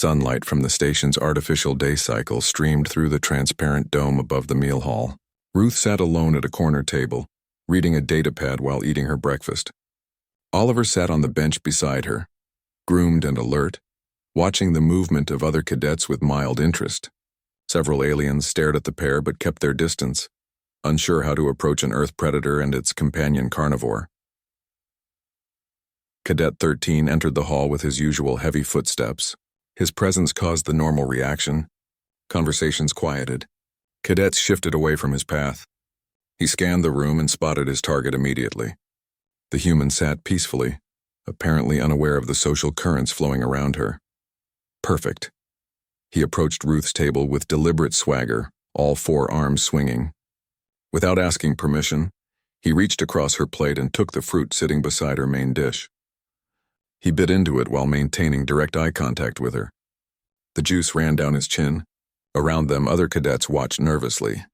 Sunlight from the station's artificial day cycle streamed through the transparent dome above the meal hall. Ruth sat alone at a corner table, reading a datapad while eating her breakfast. Oliver sat on the bench beside her, groomed and alert, watching the movement of other cadets with mild interest. Several aliens stared at the pair but kept their distance, unsure how to approach an Earth predator and its companion carnivore. Cadet 13 entered the hall with his usual heavy footsteps. His presence caused the normal reaction. Conversations quieted. Cadets shifted away from his path. He scanned the room and spotted his target immediately. The human sat peacefully, apparently unaware of the social currents flowing around her. Perfect. He approached Ruth's table with deliberate swagger, all four arms swinging. Without asking permission, he reached across her plate and took the fruit sitting beside her main dish. He bit into it while maintaining direct eye contact with her. The juice ran down his chin. Around them, other cadets watched nervously.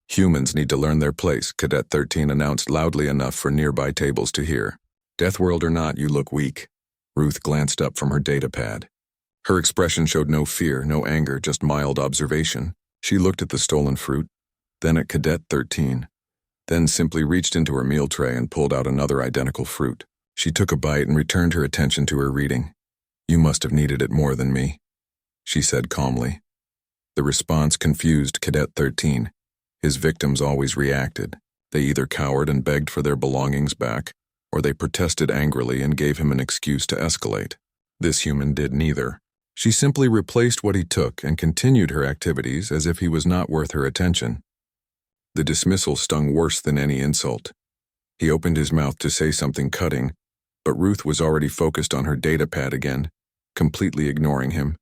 Humans need to learn their place, Cadet 13 announced loudly enough for nearby tables to hear. Deathworld or not, you look weak. Ruth glanced up from her datapad. Her expression showed no fear, no anger, just mild observation. She looked at the stolen fruit, then at Cadet 13, then simply reached into her meal tray and pulled out another identical fruit. She took a bite and returned her attention to her reading. You must have needed it more than me, she said calmly. The response confused Cadet 13. His victims always reacted. They either cowered and begged for their belongings back, or they protested angrily and gave him an excuse to escalate. This human did neither. She simply replaced what he took and continued her activities as if he was not worth her attention. The dismissal stung worse than any insult. He opened his mouth to say something cutting, but Ruth was already focused on her datapad again, completely ignoring him.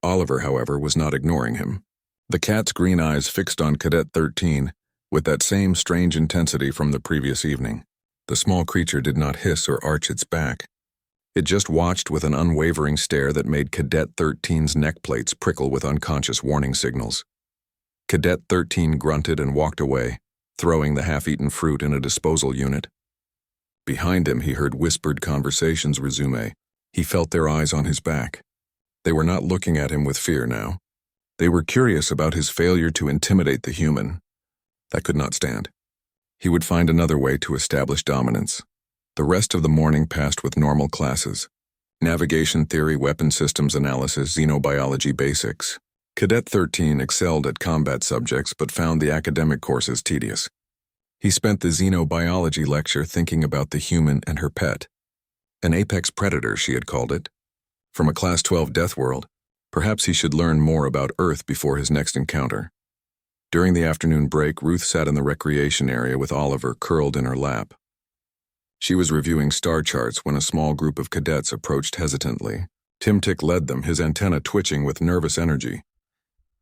Oliver, however, was not ignoring him. The cat's green eyes fixed on Cadet 13 with that same strange intensity from the previous evening. The small creature did not hiss or arch its back. It just watched with an unwavering stare that made Cadet 13's neck plates prickle with unconscious warning signals. Cadet 13 grunted and walked away, throwing the half-eaten fruit in a disposal unit. Behind him, he heard whispered conversations resume. He felt their eyes on his back. They were not looking at him with fear now. They were curious about his failure to intimidate the human. That could not stand. He would find another way to establish dominance. The rest of the morning passed with normal classes. Navigation theory, weapon systems analysis, xenobiology basics. Cadet 13 excelled at combat subjects but found the academic courses tedious. He spent the xenobiology lecture thinking about the human and her pet. An apex predator, she had called it. From a Class 12 death world, perhaps he should learn more about Earth before his next encounter. During the afternoon break, Ruth sat in the recreation area with Oliver curled in her lap. She was reviewing star charts when a small group of cadets approached hesitantly. Tim Tick led them, his antenna twitching with nervous energy.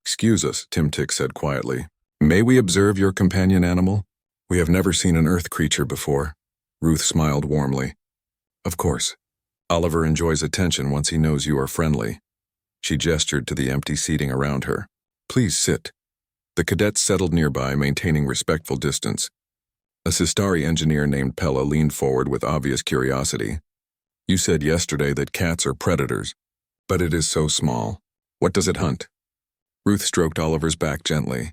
"Excuse us," Tim Tick said quietly. "May we observe your companion animal? We have never seen an Earth creature before." Ruth smiled warmly. "Of course. Oliver enjoys attention once he knows you are friendly." She gestured to the empty seating around her. "Please sit." The cadets settled nearby, maintaining respectful distance. A Sistari engineer named Pella leaned forward with obvious curiosity. "You said yesterday that cats are predators, but it is so small. What does it hunt?" Ruth stroked Oliver's back gently.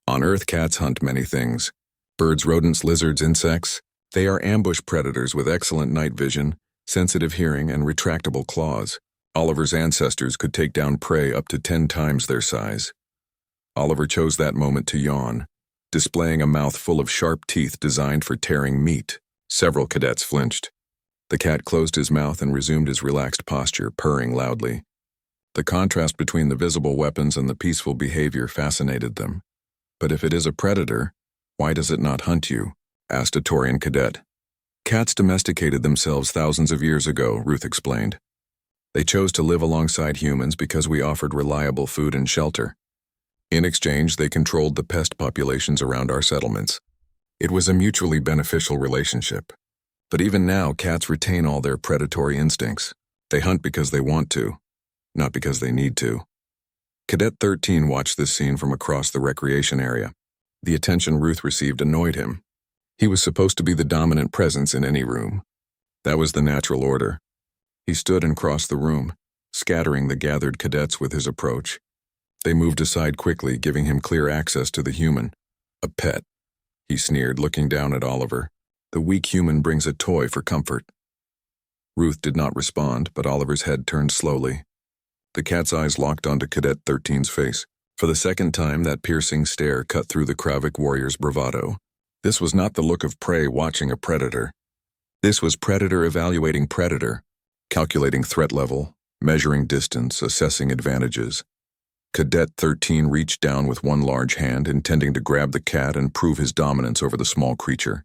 "On Earth, cats hunt many things. Birds, rodents, lizards, insects. They are ambush predators with excellent night vision, sensitive hearing, and retractable claws. Oliver's ancestors could take down prey up to 10 times their size." Oliver chose that moment to yawn, displaying a mouth full of sharp teeth designed for tearing meat. Several cadets flinched. The cat closed his mouth and resumed his relaxed posture, purring loudly. The contrast between the visible weapons and the peaceful behavior fascinated them. "But if it is a predator, why does it not hunt you?" asked a Taurian cadet. "Cats domesticated themselves thousands of years ago," Ruth explained. "They chose to live alongside humans because we offered reliable food and shelter. In exchange, they controlled the pest populations around our settlements. It was a mutually beneficial relationship. But even now, cats retain all their predatory instincts. They hunt because they want to, not because they need to." Cadet 13 watched this scene from across the recreation area. The attention Ruth received annoyed him. He was supposed to be the dominant presence in any room. That was the natural order. He stood and crossed the room, scattering the gathered cadets with his approach. They moved aside quickly, giving him clear access to the human. A pet, he sneered, looking down at Oliver. The weak human brings a toy for comfort. Ruth did not respond, but Oliver's head turned slowly. The cat's eyes locked onto Cadet 13's face. For the second time, that piercing stare cut through the Kravik warrior's bravado. This was not the look of prey watching a predator. This was predator evaluating predator, calculating threat level, measuring distance, assessing advantages. Cadet 13 reached down with one large hand, intending to grab the cat and prove his dominance over the small creature.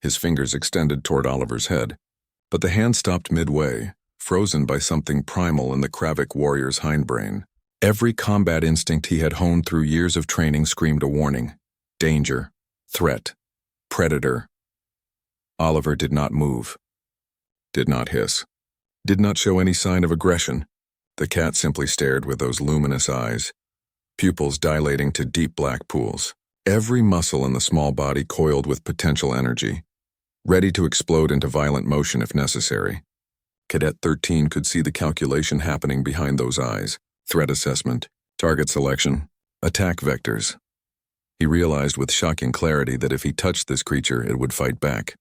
His fingers extended toward Oliver's head, but the hand stopped midway, frozen by something primal in the Kravik warrior's hindbrain. Every combat instinct he had honed through years of training screamed a warning. Danger. Threat. Predator. Oliver did not move. Did not hiss. Did not show any sign of aggression. The cat simply stared with those luminous eyes, pupils dilating to deep black pools. Every muscle in the small body coiled with potential energy, ready to explode into violent motion if necessary. Cadet 13 could see the calculation happening behind those eyes. Threat assessment, target selection, attack vectors. He realized with shocking clarity that if he touched this creature, it would fight back.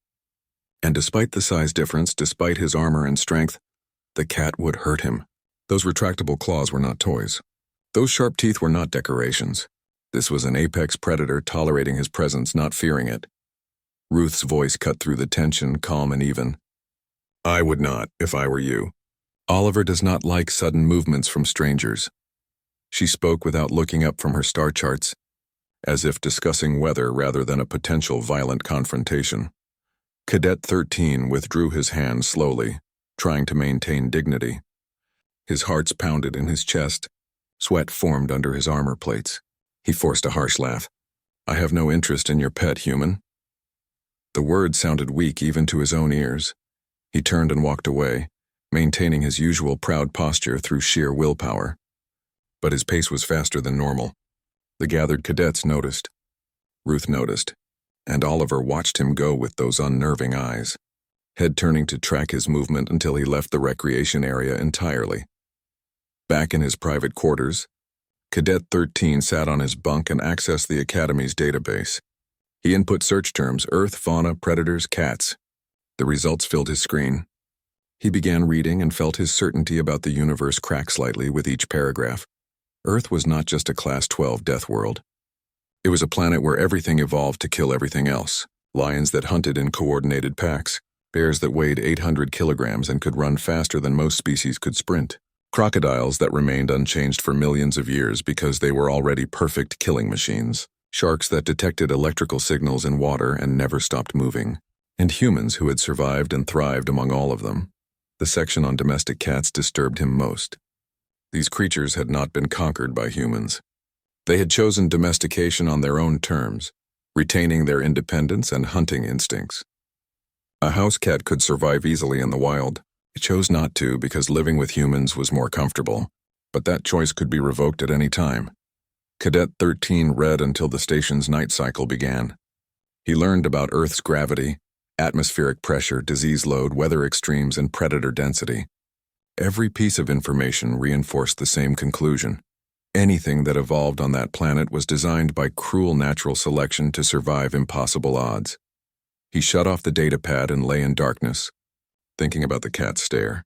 And despite the size difference, despite his armor and strength, the cat would hurt him. Those retractable claws were not toys. Those sharp teeth were not decorations. This was an apex predator tolerating his presence, not fearing it. Ruth's voice cut through the tension, calm and even. I would not, if I were you. Oliver does not like sudden movements from strangers. She spoke without looking up from her star charts, as if discussing weather rather than a potential violent confrontation. Cadet 13 withdrew his hand slowly, trying to maintain dignity. His heart pounded in his chest. Sweat formed under his armor plates. He forced a harsh laugh. I have no interest in your pet, human. The words sounded weak even to his own ears. He turned and walked away, maintaining his usual proud posture through sheer willpower. But his pace was faster than normal. The gathered cadets noticed. Ruth noticed, and Oliver watched him go with those unnerving eyes, head turning to track his movement until he left the recreation area entirely. Back in his private quarters, Cadet 13 sat on his bunk and accessed the Academy's database. He input search terms: Earth, fauna, predators, cats. The results filled his screen. He began reading and felt his certainty about the universe crack slightly with each paragraph. Earth was not just a Class 12 death world. It was a planet where everything evolved to kill everything else. Lions that hunted in coordinated packs, bears that weighed 800 kilograms and could run faster than most species could sprint, crocodiles that remained unchanged for millions of years because they were already perfect killing machines, sharks that detected electrical signals in water and never stopped moving, and humans who had survived and thrived among all of them. The section on domestic cats disturbed him most. These creatures had not been conquered by humans. They had chosen domestication on their own terms, retaining their independence and hunting instincts. A house cat could survive easily in the wild. It chose not to because living with humans was more comfortable, but that choice could be revoked at any time. Cadet 13 read until the station's night cycle began. He learned about Earth's gravity, atmospheric pressure, disease load, weather extremes, and predator density. Every piece of information reinforced the same conclusion. Anything that evolved on that planet was designed by cruel natural selection to survive impossible odds. He shut off the data pad and lay in darkness, thinking about the cat's stare.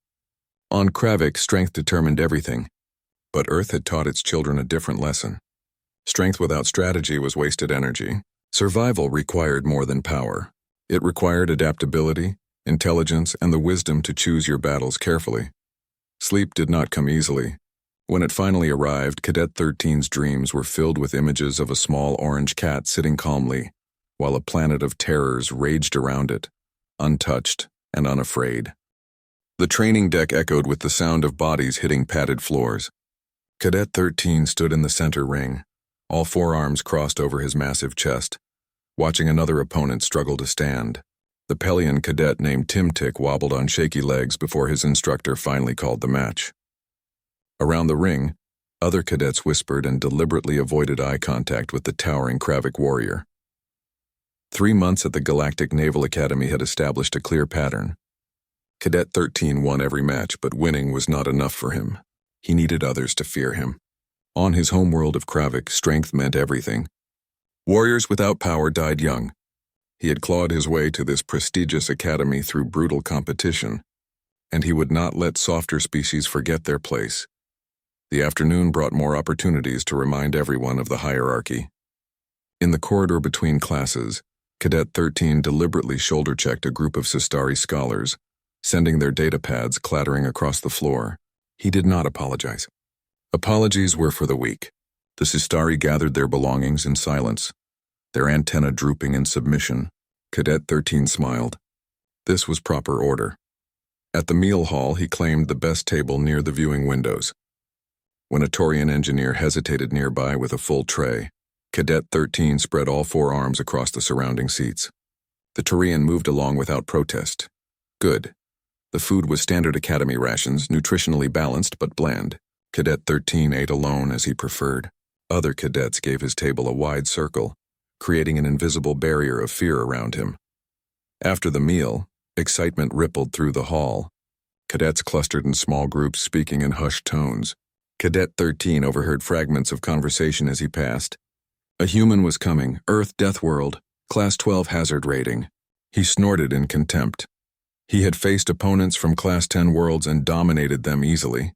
On Kravik, strength determined everything, but Earth had taught its children a different lesson. Strength without strategy was wasted energy. Survival required more than power. It required adaptability, intelligence, and the wisdom to choose your battles carefully. Sleep did not come easily. When it finally arrived, Cadet 13's dreams were filled with images of a small orange cat sitting calmly, while a planet of terrors raged around it, untouched and unafraid. The training deck echoed with the sound of bodies hitting padded floors. Cadet 13 stood in the center ring, all four arms crossed over his massive chest, watching another opponent struggle to stand. The Pelian cadet named Tim Tick wobbled on shaky legs before his instructor finally called the match. Around the ring, other cadets whispered and deliberately avoided eye contact with the towering Kravik warrior. 3 months at the Galactic Naval Academy had established a clear pattern. Cadet 13 won every match, but winning was not enough for him. He needed others to fear him. On his homeworld of Kravik, strength meant everything. Warriors without power died young. He had clawed his way to this prestigious academy through brutal competition, and he would not let softer species forget their place. The afternoon brought more opportunities to remind everyone of the hierarchy. In the corridor between classes, Cadet 13 deliberately shoulder-checked a group of Sistari scholars, sending their datapads clattering across the floor. He did not apologize. Apologies were for the weak. The Sistari gathered their belongings in silence, their antennae drooping in submission. Cadet 13 smiled. This was proper order. At the meal hall, he claimed the best table near the viewing windows. When a Taurian engineer hesitated nearby with a full tray, Cadet 13 spread all four arms across the surrounding seats. The Taurian moved along without protest. Good. The food was standard academy rations, nutritionally balanced but bland. Cadet 13 ate alone as he preferred. Other cadets gave his table a wide circle, creating an invisible barrier of fear around him. After the meal, excitement rippled through the hall. Cadets clustered in small groups speaking in hushed tones. Cadet 13 overheard fragments of conversation as he passed. A human was coming, Earth Death World, Class 12 hazard rating. He snorted in contempt. He had faced opponents from Class 10 worlds and dominated them easily.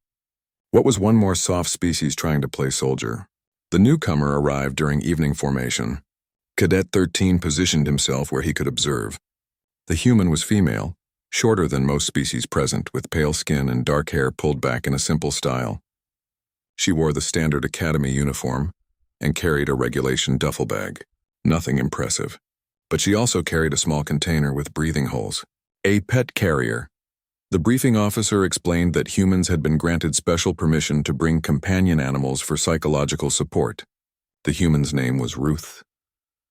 What was one more soft species trying to play soldier? The newcomer arrived during evening formation. Cadet 13 positioned himself where he could observe. The human was female, shorter than most species present, with pale skin and dark hair pulled back in a simple style. She wore the standard academy uniform and carried a regulation duffel bag. Nothing impressive. But she also carried a small container with breathing holes. A pet carrier. The briefing officer explained that humans had been granted special permission to bring companion animals for psychological support. The human's name was Ruth.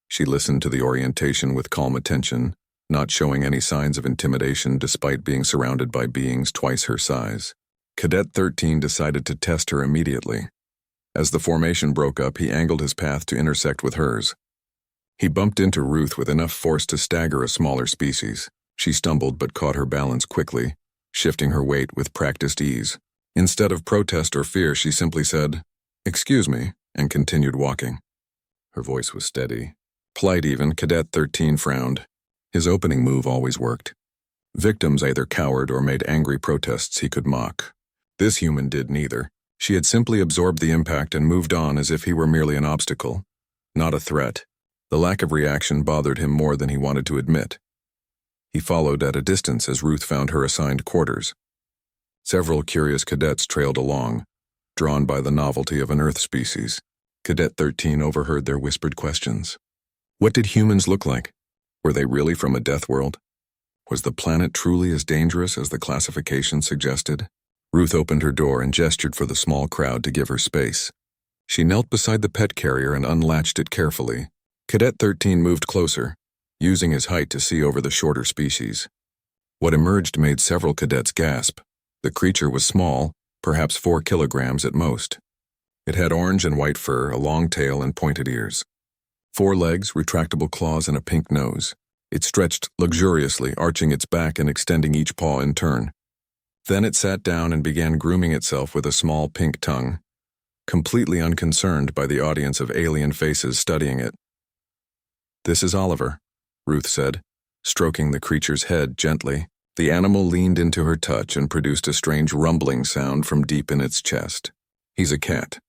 She listened to the orientation with calm attention, not showing any signs of intimidation despite being surrounded by beings twice her size. Cadet 13 decided to test her immediately. As the formation broke up, he angled his path to intersect with hers. He bumped into Ruth with enough force to stagger a smaller species. She stumbled but caught her balance quickly, shifting her weight with practiced ease. Instead of protest or fear, she simply said, "Excuse me," and continued walking. Her voice was steady. Polite even, Cadet 13 frowned. His opening move always worked. Victims either cowered or made angry protests he could mock. This human did neither. She had simply absorbed the impact and moved on as if he were merely an obstacle, not a threat. The lack of reaction bothered him more than he wanted to admit. He followed at a distance as Ruth found her assigned quarters. Several curious cadets trailed along, drawn by the novelty of an Earth species. Cadet 13 overheard their whispered questions. What did humans look like? Were they really from a death world? Was the planet truly as dangerous as the classification suggested? Ruth opened her door and gestured for the small crowd to give her space. She knelt beside the pet carrier and unlatched it carefully. Cadet 13 moved closer, using his height to see over the shorter species. What emerged made several cadets gasp. The creature was small, perhaps 4 kilograms at most. It had orange and white fur, a long tail, and pointed ears. 4 legs, retractable claws, and a pink nose. It stretched luxuriously, arching its back and extending each paw in turn. Then it sat down and began grooming itself with a small pink tongue, completely unconcerned by the audience of alien faces studying it. "This is Oliver," Ruth said, stroking the creature's head gently. The animal leaned into her touch and produced a strange rumbling sound from deep in its chest. "He's a cat.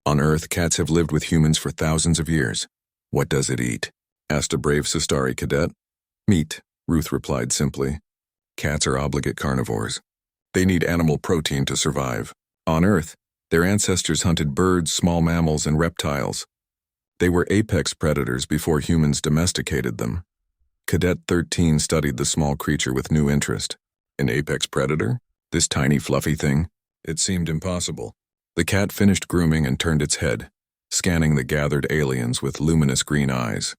On Earth, cats have lived with humans for thousands of years. What does it eat?" asked a brave Sistari cadet. "Meat," Ruth replied simply. "Cats are obligate carnivores. They need animal protein to survive. On Earth, their ancestors hunted birds, small mammals, and reptiles. They were apex predators before humans domesticated them." Cadet 13 studied the small creature with new interest. An apex predator? This tiny fluffy thing? It seemed impossible. The cat finished grooming and turned its head, scanning the gathered aliens with luminous green eyes.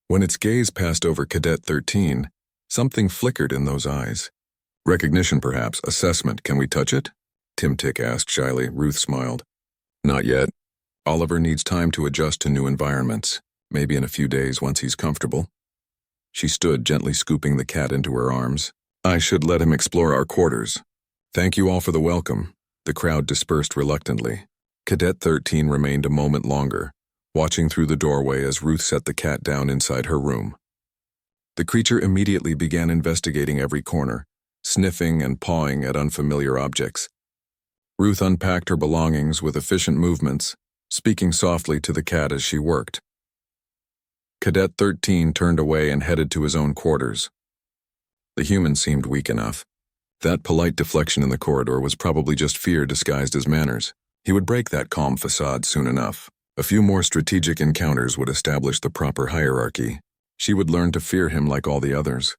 When its gaze passed over Cadet 13, something flickered in those eyes. "Recognition, perhaps. Assessment. Can we touch it?" Tim Tick asked shyly. Ruth smiled. "Not yet. Oliver needs time to adjust to new environments. Maybe in a few days once he's comfortable." She stood, gently scooping the cat into her arms. I should let him explore our quarters. Thank you all for the welcome. The crowd dispersed reluctantly. Cadet 13 remained a moment longer, watching through the doorway as Ruth set the cat down inside her room. The creature immediately began investigating every corner, sniffing and pawing at unfamiliar objects. Ruth unpacked her belongings with efficient movements, speaking softly to the cat as she worked. Cadet 13 turned away and headed to his own quarters. The human seemed weak enough. That polite deflection in the corridor was probably just fear disguised as manners. He would break that calm facade soon enough. A few more strategic encounters would establish the proper hierarchy. She would learn to fear him like all the others.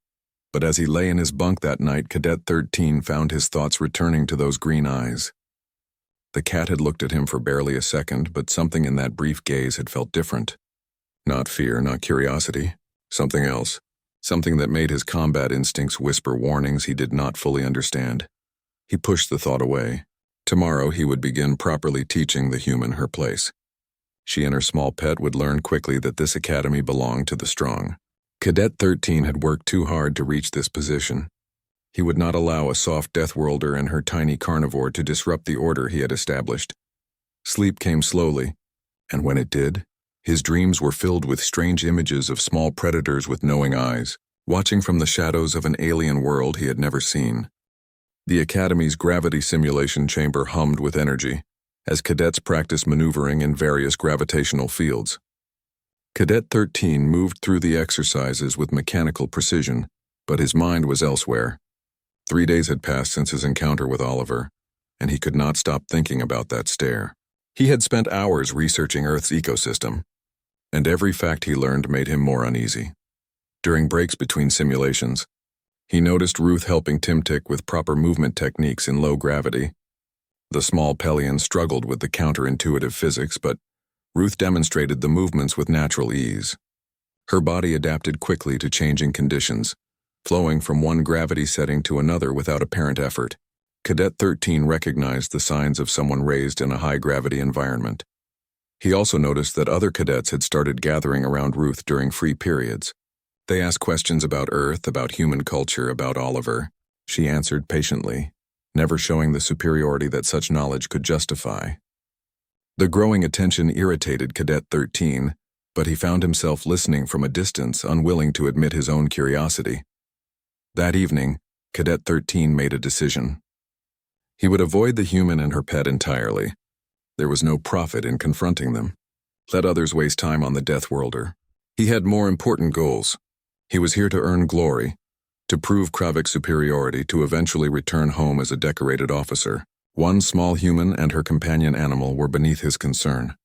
But as he lay in his bunk that night, Cadet 13 found his thoughts returning to those green eyes. The cat had looked at him for barely a second, but something in that brief gaze had felt different. Not fear, not curiosity. Something else. Something that made his combat instincts whisper warnings he did not fully understand. He pushed the thought away. Tomorrow he would begin properly teaching the human her place. She and her small pet would learn quickly that this academy belonged to the strong. Cadet 13 had worked too hard to reach this position. He would not allow a soft deathworlder and her tiny carnivore to disrupt the order he had established. Sleep came slowly, and when it did, his dreams were filled with strange images of small predators with knowing eyes, watching from the shadows of an alien world he had never seen. The Academy's gravity simulation chamber hummed with energy, as cadets practiced maneuvering in various gravitational fields. Cadet 13 moved through the exercises with mechanical precision, but his mind was elsewhere. 3 days had passed since his encounter with Oliver, and he could not stop thinking about that stare. He had spent hours researching Earth's ecosystem, and every fact he learned made him more uneasy. During breaks between simulations, he noticed Ruth helping Timtic with proper movement techniques in low gravity. The small Pelion struggled with the counterintuitive physics, but Ruth demonstrated the movements with natural ease. Her body adapted quickly to changing conditions, flowing from one gravity setting to another without apparent effort. Cadet 13 recognized the signs of someone raised in a high-gravity environment. He also noticed that other cadets had started gathering around Ruth during free periods. They asked questions about Earth, about human culture, about Oliver. She answered patiently, never showing the superiority that such knowledge could justify. The growing attention irritated Cadet 13, but he found himself listening from a distance, unwilling to admit his own curiosity. That evening, Cadet 13 made a decision. He would avoid the human and her pet entirely. There was no profit in confronting them. Let others waste time on the Deathworlder. He had more important goals. He was here to earn glory, to prove Kravik's superiority, to eventually return home as a decorated officer. One small human and her companion animal were beneath his concern.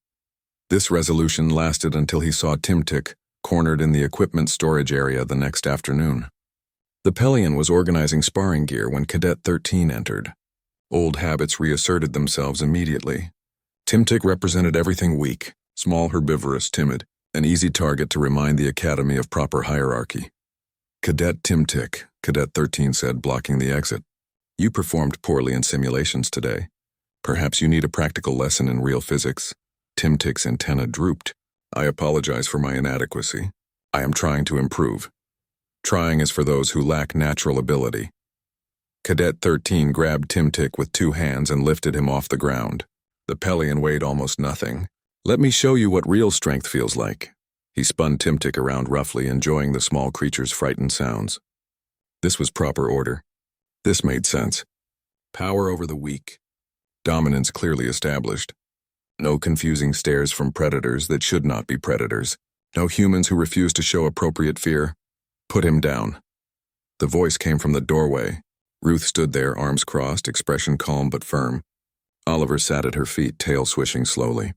This resolution lasted until he saw Timtic cornered in the equipment storage area the next afternoon. The Pelion was organizing sparring gear when Cadet 13 entered. Old habits reasserted themselves immediately. Timtic represented everything weak, small, herbivorous, timid, an easy target to remind the Academy of proper hierarchy. Cadet Timtic, Cadet 13 said, blocking the exit. You performed poorly in simulations today. Perhaps you need a practical lesson in real physics. Timtic's antenna drooped. I apologize for my inadequacy. I am trying to improve. Trying is for those who lack natural ability. Cadet 13 grabbed Timtic with 2 hands and lifted him off the ground. The Pelion weighed almost nothing. Let me show you what real strength feels like. He spun Timtic around roughly, enjoying the small creature's frightened sounds. This was proper order. This made sense. Power over the weak. Dominance clearly established. No confusing stares from predators that should not be predators. No humans who refuse to show appropriate fear. Put him down. The voice came from the doorway. Ruth stood there, arms crossed, expression calm but firm. Oliver sat at her feet, tail swishing slowly.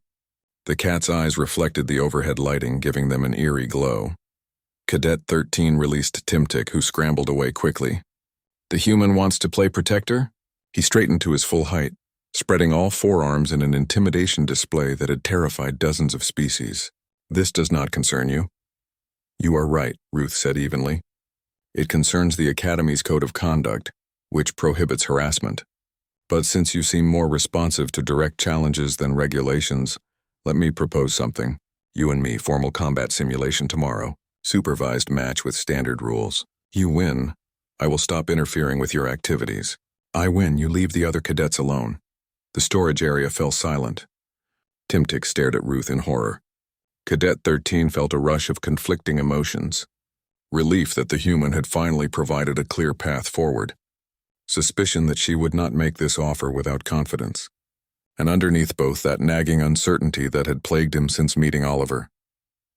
The cat's eyes reflected the overhead lighting, giving them an eerie glow. Cadet 13 released Timtic, who scrambled away quickly. The human wants to play protector? He straightened to his full height, spreading all 4 arms in an intimidation display that had terrified dozens of species. This does not concern you. You are right, Ruth said evenly. It concerns the Academy's code of conduct, which prohibits harassment. But since you seem more responsive to direct challenges than regulations, let me propose something. You and me, formal combat simulation tomorrow. Supervised match with standard rules. You win. I will stop interfering with your activities. I win, you leave the other cadets alone. The storage area fell silent. Timtic stared at Ruth in horror. Cadet 13 felt a rush of conflicting emotions. Relief that the human had finally provided a clear path forward. Suspicion that she would not make this offer without confidence. And underneath both, that nagging uncertainty that had plagued him since meeting Oliver.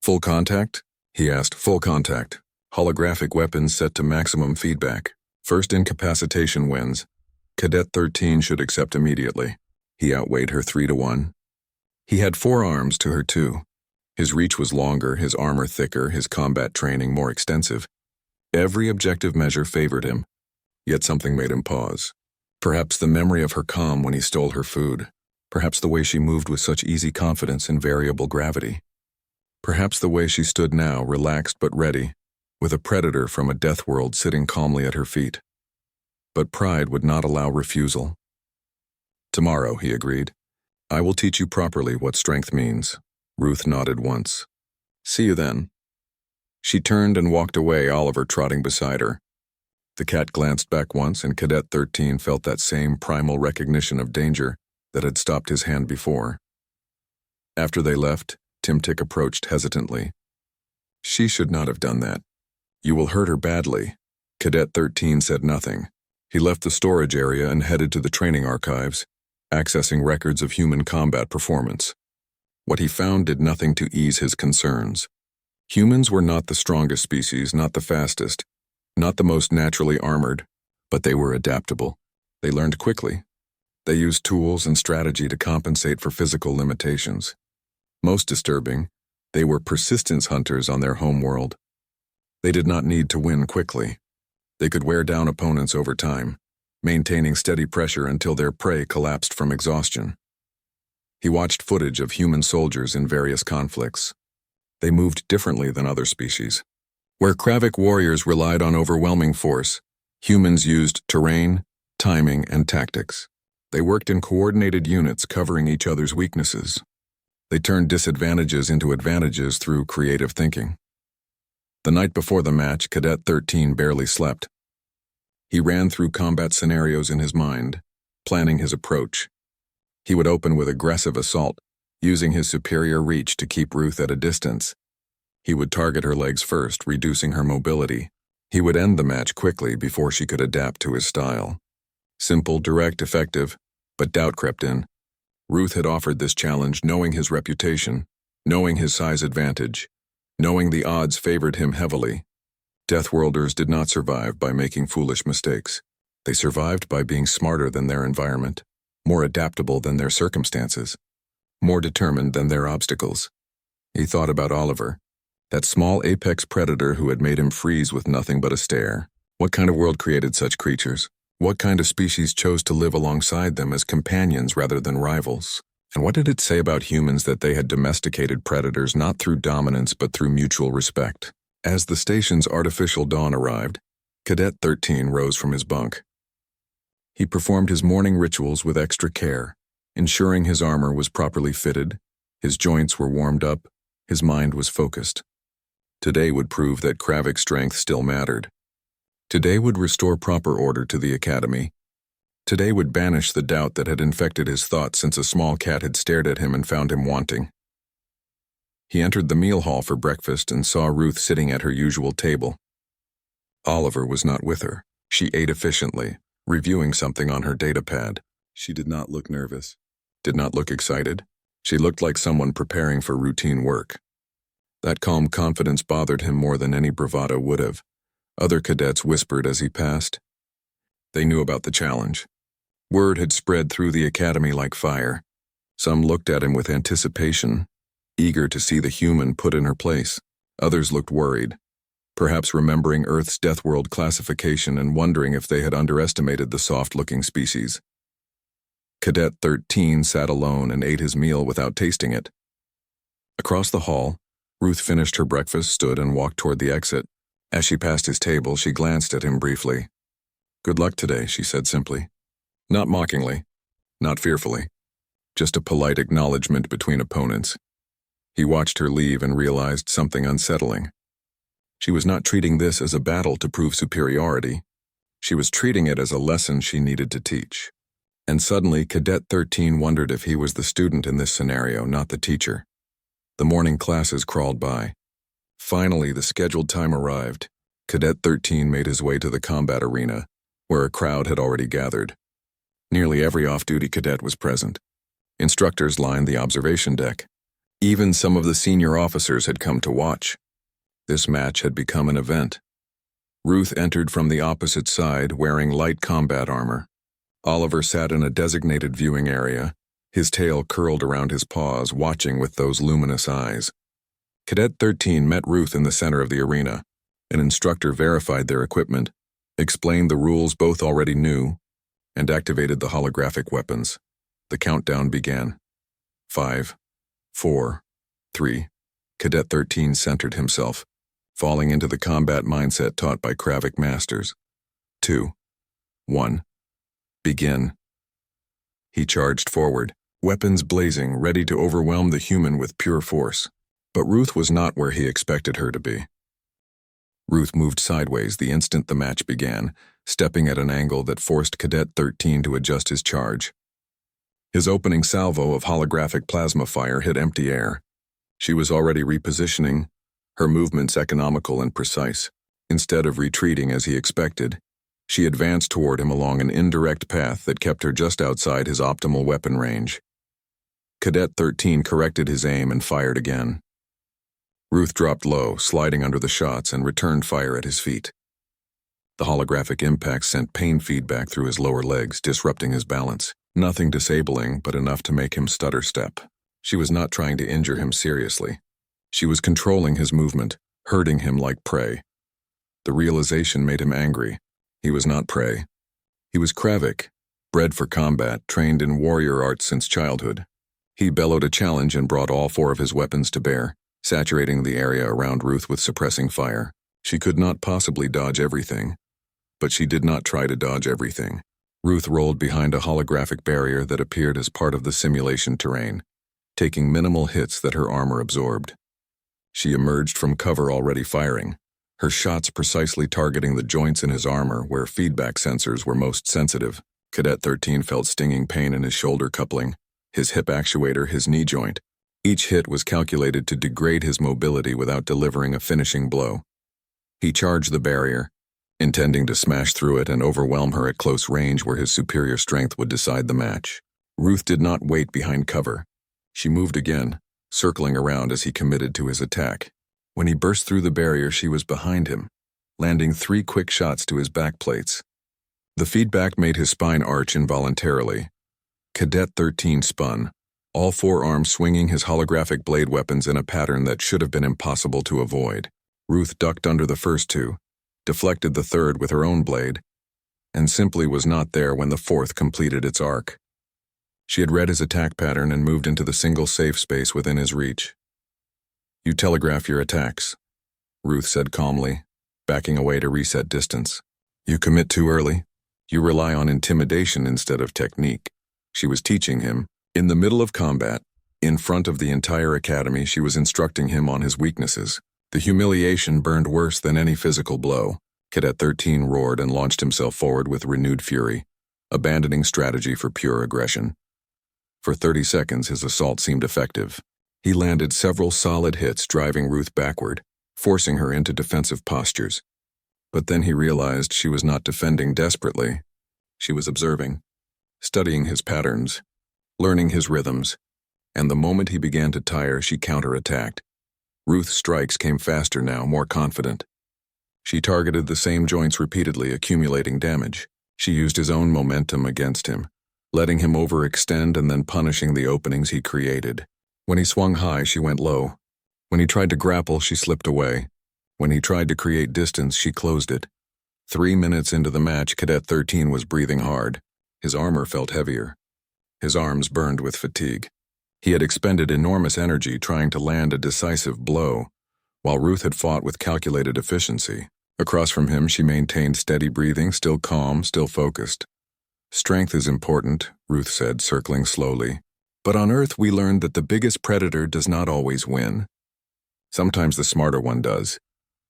Full contact? He asked. Full contact. Holographic weapons set to maximum feedback. First incapacitation wins. Cadet 13 should accept immediately. He outweighed her 3-1. He had 4 arms to her 2. His reach was longer, his armor thicker, his combat training more extensive. Every objective measure favored him, yet something made him pause. Perhaps the memory of her calm when he stole her food. Perhaps the way she moved with such easy confidence in variable gravity. Perhaps the way she stood now, relaxed but ready, with a predator from a death world sitting calmly at her feet. But pride would not allow refusal. Tomorrow, he agreed. I will teach you properly what strength means. Ruth nodded once. See you then. She turned and walked away, Oliver trotting beside her. The cat glanced back once, and Cadet 13 felt that same primal recognition of danger that had stopped his hand before. After they left, Timtic approached hesitantly. She should not have done that. You will hurt her badly. Cadet 13 said nothing. He left the storage area and headed to the training archives, accessing records of human combat performance. What he found did nothing to ease his concerns. Humans were not the strongest species, not the fastest, not the most naturally armored, but they were adaptable. They learned quickly. They used tools and strategy to compensate for physical limitations. Most disturbing, they were persistence hunters on their home world. They did not need to win quickly. They could wear down opponents over time, maintaining steady pressure until their prey collapsed from exhaustion. He watched footage of human soldiers in various conflicts. They moved differently than other species. Where Kravik warriors relied on overwhelming force, humans used terrain, timing, and tactics. They worked in coordinated units covering each other's weaknesses. They turned disadvantages into advantages through creative thinking. The night before the match, Cadet 13 barely slept. He ran through combat scenarios in his mind, planning his approach. He would open with aggressive assault, using his superior reach to keep Ruth at a distance. He would target her legs first, reducing her mobility. He would end the match quickly before she could adapt to his style. Simple, direct, effective, but doubt crept in. Ruth had offered this challenge knowing his reputation, knowing his size advantage, knowing the odds favored him heavily. Deathworlders did not survive by making foolish mistakes. They survived by being smarter than their environment, more adaptable than their circumstances, more determined than their obstacles. He thought about Oliver, that small apex predator who had made him freeze with nothing but a stare. What kind of world created such creatures? What kind of species chose to live alongside them as companions rather than rivals? And what did it say about humans that they had domesticated predators not through dominance but through mutual respect? As the station's artificial dawn arrived, Cadet 13 rose from his bunk. He performed his morning rituals with extra care, ensuring his armor was properly fitted, his joints were warmed up, his mind was focused. Today would prove that Kravik's strength still mattered. Today would restore proper order to the academy. Today would banish the doubt that had infected his thoughts since a small cat had stared at him and found him wanting. He entered the meal hall for breakfast and saw Ruth sitting at her usual table. Oliver was not with her. She ate efficiently, reviewing something on her datapad. She did not look nervous, did not look excited. She looked like someone preparing for routine work. That calm confidence bothered him more than any bravado would have. Other cadets whispered as he passed. They knew about the challenge. Word had spread through the academy like fire. Some looked at him with anticipation, eager to see the human put in her place. Others looked worried, perhaps remembering Earth's death world classification and wondering if they had underestimated the soft-looking species. Cadet 13 sat alone and ate his meal without tasting it. Across the hall, Ruth finished her breakfast, stood, and walked toward the exit. As she passed his table, she glanced at him briefly. "Good luck today," she said simply. Not mockingly, not fearfully, just a polite acknowledgement between opponents. He watched her leave and realized something unsettling. She was not treating this as a battle to prove superiority. She was treating it as a lesson she needed to teach. And suddenly, Cadet 13 wondered if he was the student in this scenario, not the teacher. The morning classes crawled by. Finally, the scheduled time arrived. Cadet 13 made his way to the combat arena, where a crowd had already gathered. Nearly every off-duty cadet was present. Instructors lined the observation deck. Even some of the senior officers had come to watch. This match had become an event. Ruth entered from the opposite side, wearing light combat armor. Oliver sat in a designated viewing area, his tail curled around his paws, watching with those luminous eyes. Cadet 13 met Ruth in the center of the arena. An instructor verified their equipment, explained the rules both already knew, and activated the holographic weapons. The countdown began. 5, 4, 3. Cadet 13 centered himself, falling into the combat mindset taught by Kravik masters. 2, 1. Begin. He charged forward, weapons blazing, ready to overwhelm the human with pure force. But Ruth was not where he expected her to be. Ruth moved sideways the instant the match began, stepping at an angle that forced Cadet 13 to adjust his charge. His opening salvo of holographic plasma fire hit empty air. She was already repositioning, her movements economical and precise. Instead of retreating as he expected, she advanced toward him along an indirect path that kept her just outside his optimal weapon range. Cadet 13 corrected his aim and fired again. Ruth dropped low, sliding under the shots, and returned fire at his feet. The holographic impact sent pain feedback through his lower legs, disrupting his balance. Nothing disabling, but enough to make him stutter step. She was not trying to injure him seriously. She was controlling his movement, herding him like prey. The realization made him angry. He was not prey. He was Kravik, bred for combat, trained in warrior arts since childhood. He bellowed a challenge and brought all 4 of his weapons to bear, saturating the area around Ruth with suppressing fire. She could not possibly dodge everything, but she did not try to dodge everything. Ruth rolled behind a holographic barrier that appeared as part of the simulation terrain, taking minimal hits that her armor absorbed. She emerged from cover already firing, her shots precisely targeting the joints in his armor where feedback sensors were most sensitive. Cadet 13 felt stinging pain in his shoulder coupling, his hip actuator, his knee joint. Each hit was calculated to degrade his mobility without delivering a finishing blow. He charged the barrier, intending to smash through it and overwhelm her at close range where his superior strength would decide the match. Ruth did not wait behind cover. She moved again, circling around as he committed to his attack. When he burst through the barrier, she was behind him, landing 3 quick shots to his back plates. The feedback made his spine arch involuntarily. Cadet 13 spun, all 4 arms swinging his holographic blade weapons in a pattern that should have been impossible to avoid. Ruth ducked under the first 2, deflected the third with her own blade, and simply was not there when the 4th completed its arc. She had read his attack pattern and moved into the single safe space within his reach. "You telegraph your attacks," Ruth said calmly, backing away to reset distance. "You commit too early. You rely on intimidation instead of technique." She was teaching him. In the middle of combat, in front of the entire academy, she was instructing him on his weaknesses. The humiliation burned worse than any physical blow. Cadet 13 roared and launched himself forward with renewed fury, abandoning strategy for pure aggression. For 30 seconds, his assault seemed effective. He landed several solid hits, driving Ruth backward, forcing her into defensive postures. But then he realized she was not defending desperately. She was observing, studying his patterns, learning his rhythms, and the moment he began to tire, she counterattacked. Ruth's strikes came faster now, more confident. She targeted the same joints repeatedly, accumulating damage. She used his own momentum against him, letting him overextend and then punishing the openings he created. When he swung high, she went low. When he tried to grapple, she slipped away. When he tried to create distance, she closed it. 3 minutes into the match, Cadet 13 was breathing hard. His armor felt heavier. His arms burned with fatigue. He had expended enormous energy trying to land a decisive blow, while Ruth had fought with calculated efficiency. Across from him, she maintained steady breathing, still calm, still focused. "Strength is important," Ruth said, circling slowly. "But on Earth, we learned that the biggest predator does not always win. Sometimes the smarter one does."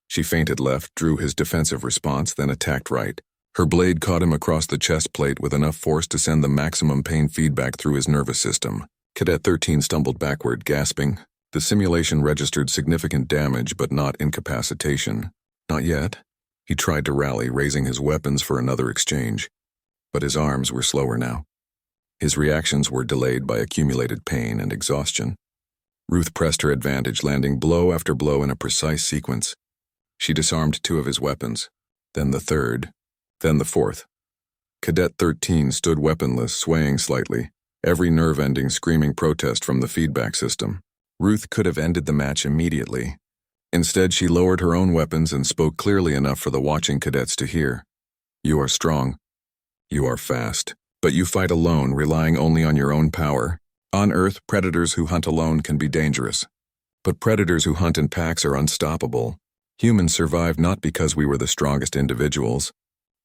She feinted left, drew his defensive response, then attacked right. Her blade caught him across the chest plate with enough force to send the maximum pain feedback through his nervous system. Cadet 13 stumbled backward, gasping. The simulation registered significant damage but not incapacitation. Not yet. He tried to rally, raising his weapons for another exchange. But his arms were slower now. His reactions were delayed by accumulated pain and exhaustion. Ruth pressed her advantage, landing blow after blow in a precise sequence. She disarmed 2 of his weapons, then the 3rd, then the 4th. Cadet 13 stood weaponless, swaying slightly, every nerve ending screaming protest from the feedback system. Ruth could have ended the match immediately. Instead, she lowered her own weapons and spoke clearly enough for the watching cadets to hear. You are strong. You are fast. But you fight alone, relying only on your own power. On Earth, predators who hunt alone can be dangerous. But predators who hunt in packs are unstoppable. Humans survived not because we were the strongest individuals,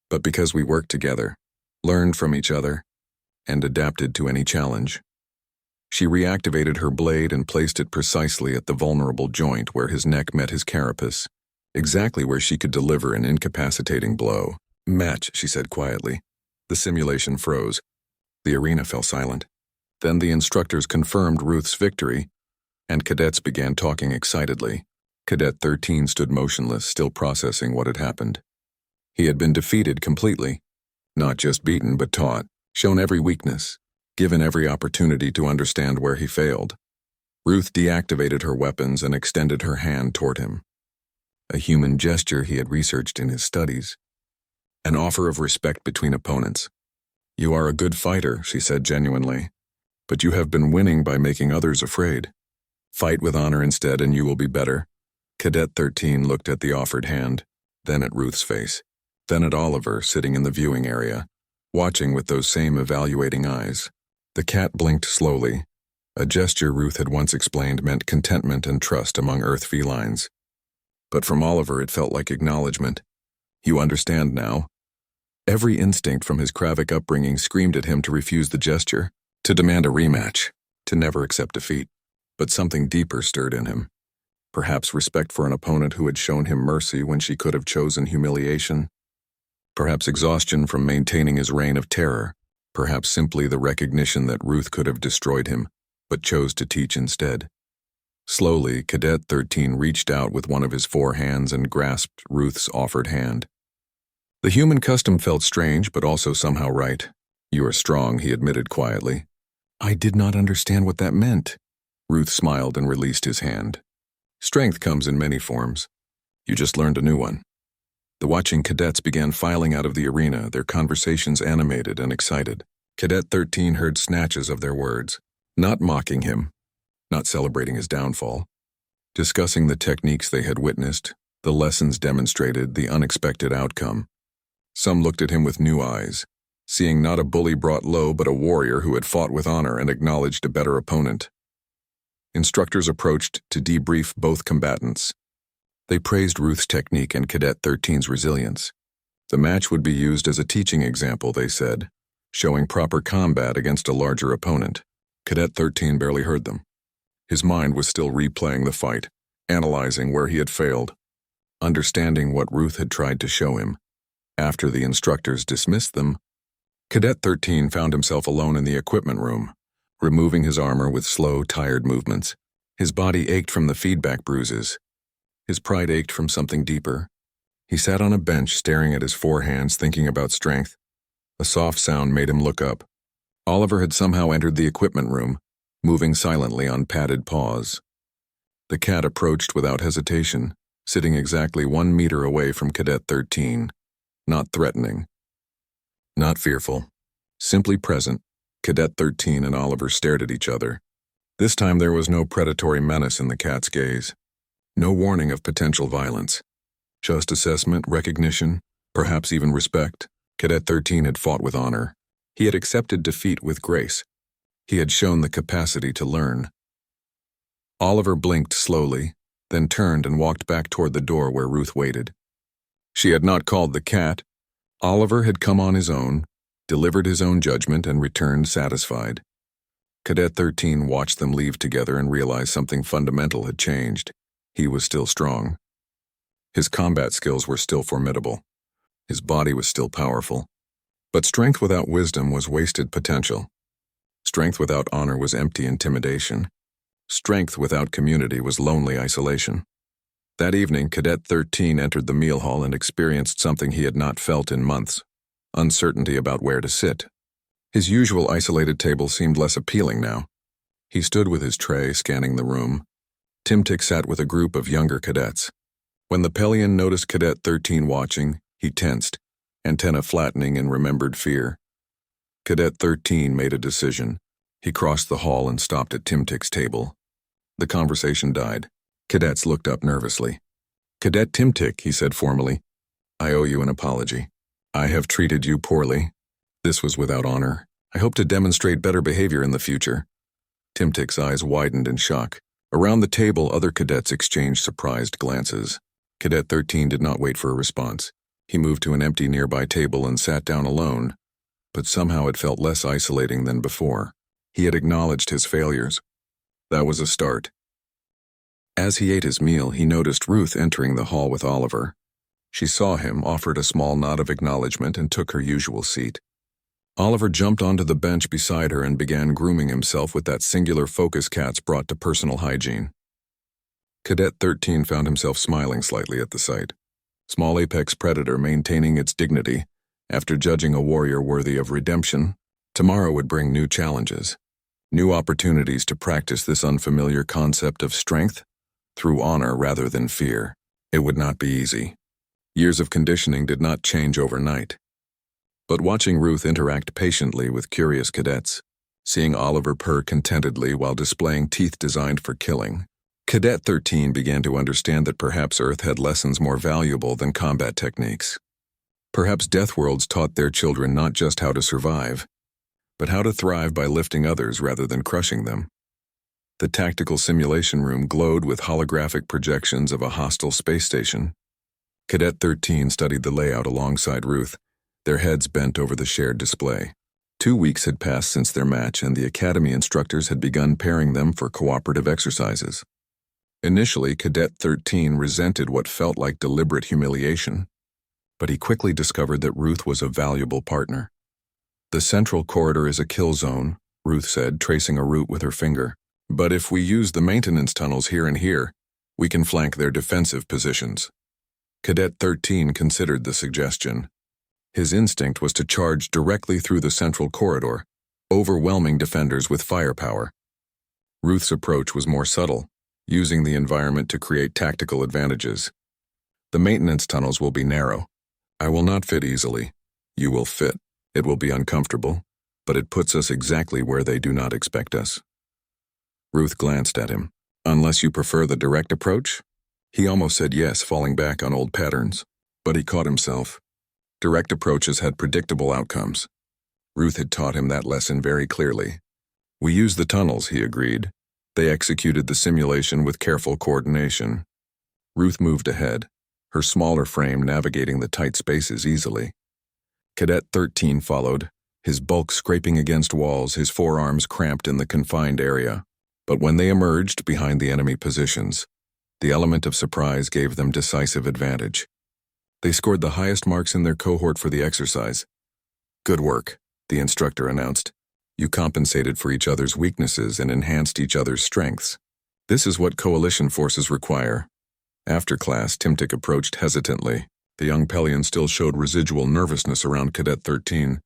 but because we worked together, learned from each other, and adapted to any challenge. She reactivated her blade and placed it precisely at the vulnerable joint where his neck met his carapace, exactly where she could deliver an incapacitating blow. Match, she said quietly. The simulation froze. The arena fell silent. Then the instructors confirmed Ruth's victory, and cadets began talking excitedly. Cadet 13 stood motionless, still processing what had happened. He had been defeated completely. Not just beaten, but taught, shown every weakness, given every opportunity to understand where he failed. Ruth deactivated her weapons and extended her hand toward him. A human gesture he had researched in his studies. An offer of respect between opponents. You are a good fighter, she said genuinely, but you have been winning by making others afraid. Fight with honor instead and you will be better. Cadet 13 looked at the offered hand, then at Ruth's face, then at Oliver sitting in the viewing area, watching with those same evaluating eyes. The cat blinked slowly, a gesture Ruth had once explained meant contentment and trust among Earth felines. But from Oliver it felt like acknowledgement. You understand now. Every instinct from his Kravic upbringing screamed at him to refuse the gesture, to demand a rematch, to never accept defeat. But something deeper stirred in him. Perhaps respect for an opponent who had shown him mercy when she could have chosen humiliation. Perhaps exhaustion from maintaining his reign of terror. Perhaps simply the recognition that Ruth could have destroyed him, but chose to teach instead. Slowly, Cadet 13 reached out with one of his 4 hands and grasped Ruth's offered hand. The human custom felt strange, but also somehow right. You are strong, he admitted quietly. I did not understand what that meant. Ruth smiled and released his hand. Strength comes in many forms. You just learned a new one. The watching cadets began filing out of the arena, their conversations animated and excited. Cadet 13 heard snatches of their words, not mocking him, not celebrating his downfall, discussing the techniques they had witnessed, the lessons demonstrated, the unexpected outcome. Some looked at him with new eyes, seeing not a bully brought low but a warrior who had fought with honor and acknowledged a better opponent. Instructors approached to debrief both combatants. They praised Ruth's technique and Cadet 13's resilience. The match would be used as a teaching example, they said, showing proper combat against a larger opponent. Cadet 13 barely heard them. His mind was still replaying the fight, analyzing where he had failed, understanding what Ruth had tried to show him. After the instructors dismissed them, Cadet 13 found himself alone in the equipment room, removing his armor with slow, tired movements. His body ached from the feedback bruises. His pride ached from something deeper. He sat on a bench staring at his 4 hands, thinking about strength. A soft sound made him look up. Oliver had somehow entered the equipment room, moving silently on padded paws. The cat approached without hesitation, sitting exactly 1 meter away from Cadet 13. Not threatening. Not fearful. Simply present. Cadet 13 and Oliver stared at each other. This time there was no predatory menace in the cat's gaze. No warning of potential violence. Just assessment, recognition, perhaps even respect. Cadet 13 had fought with honor. He had accepted defeat with grace. He had shown the capacity to learn. Oliver blinked slowly, then turned and walked back toward the door where Ruth waited. She had not called the cat. Oliver had come on his own, delivered his own judgment, and returned satisfied. Cadet 13 watched them leave together and realized something fundamental had changed. He was still strong. His combat skills were still formidable. His body was still powerful. But strength without wisdom was wasted potential. Strength without honor was empty intimidation. Strength without community was lonely isolation. That evening, Cadet 13 entered the meal hall and experienced something he had not felt in months: uncertainty about where to sit. His usual isolated table seemed less appealing now. He stood with his tray, scanning the room. Timtic sat with a group of younger cadets. When the Pelion noticed Cadet 13 watching, he tensed, antenna flattening in remembered fear. Cadet 13 made a decision. He crossed the hall and stopped at Timtic's table. The conversation died. Cadets looked up nervously. "Cadet Timtic," he said formally, "I owe you an apology. I have treated you poorly. This was without honor. I hope to demonstrate better behavior in the future." Timtic's eyes widened in shock. Around the table, other cadets exchanged surprised glances. Cadet 13 did not wait for a response. He moved to an empty nearby table and sat down alone. But somehow it felt less isolating than before. He had acknowledged his failures. That was a start. As he ate his meal, he noticed Ruth entering the hall with Oliver. She saw him, offered a small nod of acknowledgement, and took her usual seat. Oliver jumped onto the bench beside her and began grooming himself with that singular focus cats brought to personal hygiene. Cadet 13 found himself smiling slightly at the sight. Small apex predator maintaining its dignity. After judging a warrior worthy of redemption, tomorrow would bring new challenges. New opportunities to practice this unfamiliar concept of strength through honor rather than fear. It would not be easy. Years of conditioning did not change overnight. But watching Ruth interact patiently with curious cadets, seeing Oliver purr contentedly while displaying teeth designed for killing, Cadet 13 began to understand that perhaps Earth had lessons more valuable than combat techniques. Perhaps Death Worlds taught their children not just how to survive, but how to thrive by lifting others rather than crushing them. The tactical simulation room glowed with holographic projections of a hostile space station. Cadet 13 studied the layout alongside Ruth, their heads bent over the shared display. 2 weeks had passed since their match, and the academy instructors had begun pairing them for cooperative exercises. Initially, Cadet 13 resented what felt like deliberate humiliation, but he quickly discovered that Ruth was a valuable partner. "The central corridor is a kill zone," Ruth said, tracing a route with her finger. "But if we use the maintenance tunnels here and here, we can flank their defensive positions." Cadet 13 considered the suggestion. His instinct was to charge directly through the central corridor, overwhelming defenders with firepower. Ruth's approach was more subtle, using the environment to create tactical advantages. "The maintenance tunnels will be narrow. I will not fit easily. You will fit. It will be uncomfortable, but it puts us exactly where they do not expect us." Ruth glanced at him. "Unless you prefer the direct approach?" He almost said yes, falling back on old patterns, but he caught himself. Direct approaches had predictable outcomes. Ruth had taught him that lesson very clearly. "We use the tunnels," he agreed. They executed the simulation with careful coordination. Ruth moved ahead, her smaller frame navigating the tight spaces easily. Cadet 13 followed, his bulk scraping against walls, his forearms cramped in the confined area. But when they emerged behind the enemy positions, the element of surprise gave them decisive advantage. They scored the highest marks in their cohort for the exercise. "Good work," the instructor announced. "You compensated for each other's weaknesses and enhanced each other's strengths. This is what coalition forces require." After class, Timtic approached hesitantly. The young Pelion still showed residual nervousness around Cadet 13,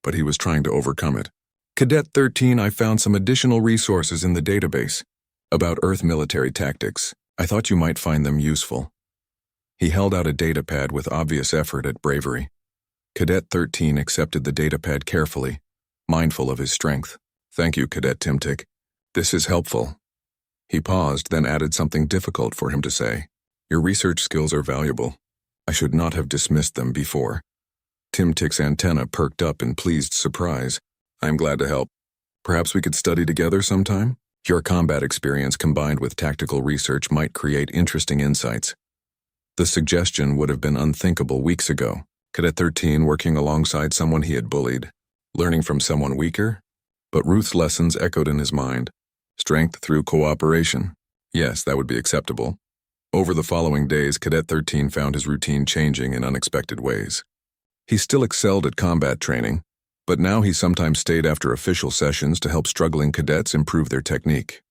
but he was trying to overcome it. "Cadet 13, I found some additional resources in the database about Earth military tactics. I thought you might find them useful." He held out a datapad with obvious effort at bravery. Cadet 13 accepted the datapad carefully, mindful of his strength. "Thank you, Cadet Timtic. This is helpful." He paused, then added something difficult for him to say. "Your research skills are valuable. I should not have dismissed them before." Timtic's antenna perked up in pleased surprise. "I'm glad to help. Perhaps we could study together sometime? Your combat experience combined with tactical research might create interesting insights." The suggestion would have been unthinkable weeks ago. Cadet 13 working alongside someone he had bullied, learning from someone weaker? But Ruth's lessons echoed in his mind. Strength through cooperation. Yes, that would be acceptable. Over the following days, Cadet 13 found his routine changing in unexpected ways. He still excelled at combat training, but now he sometimes stayed after official sessions to help struggling cadets improve their technique.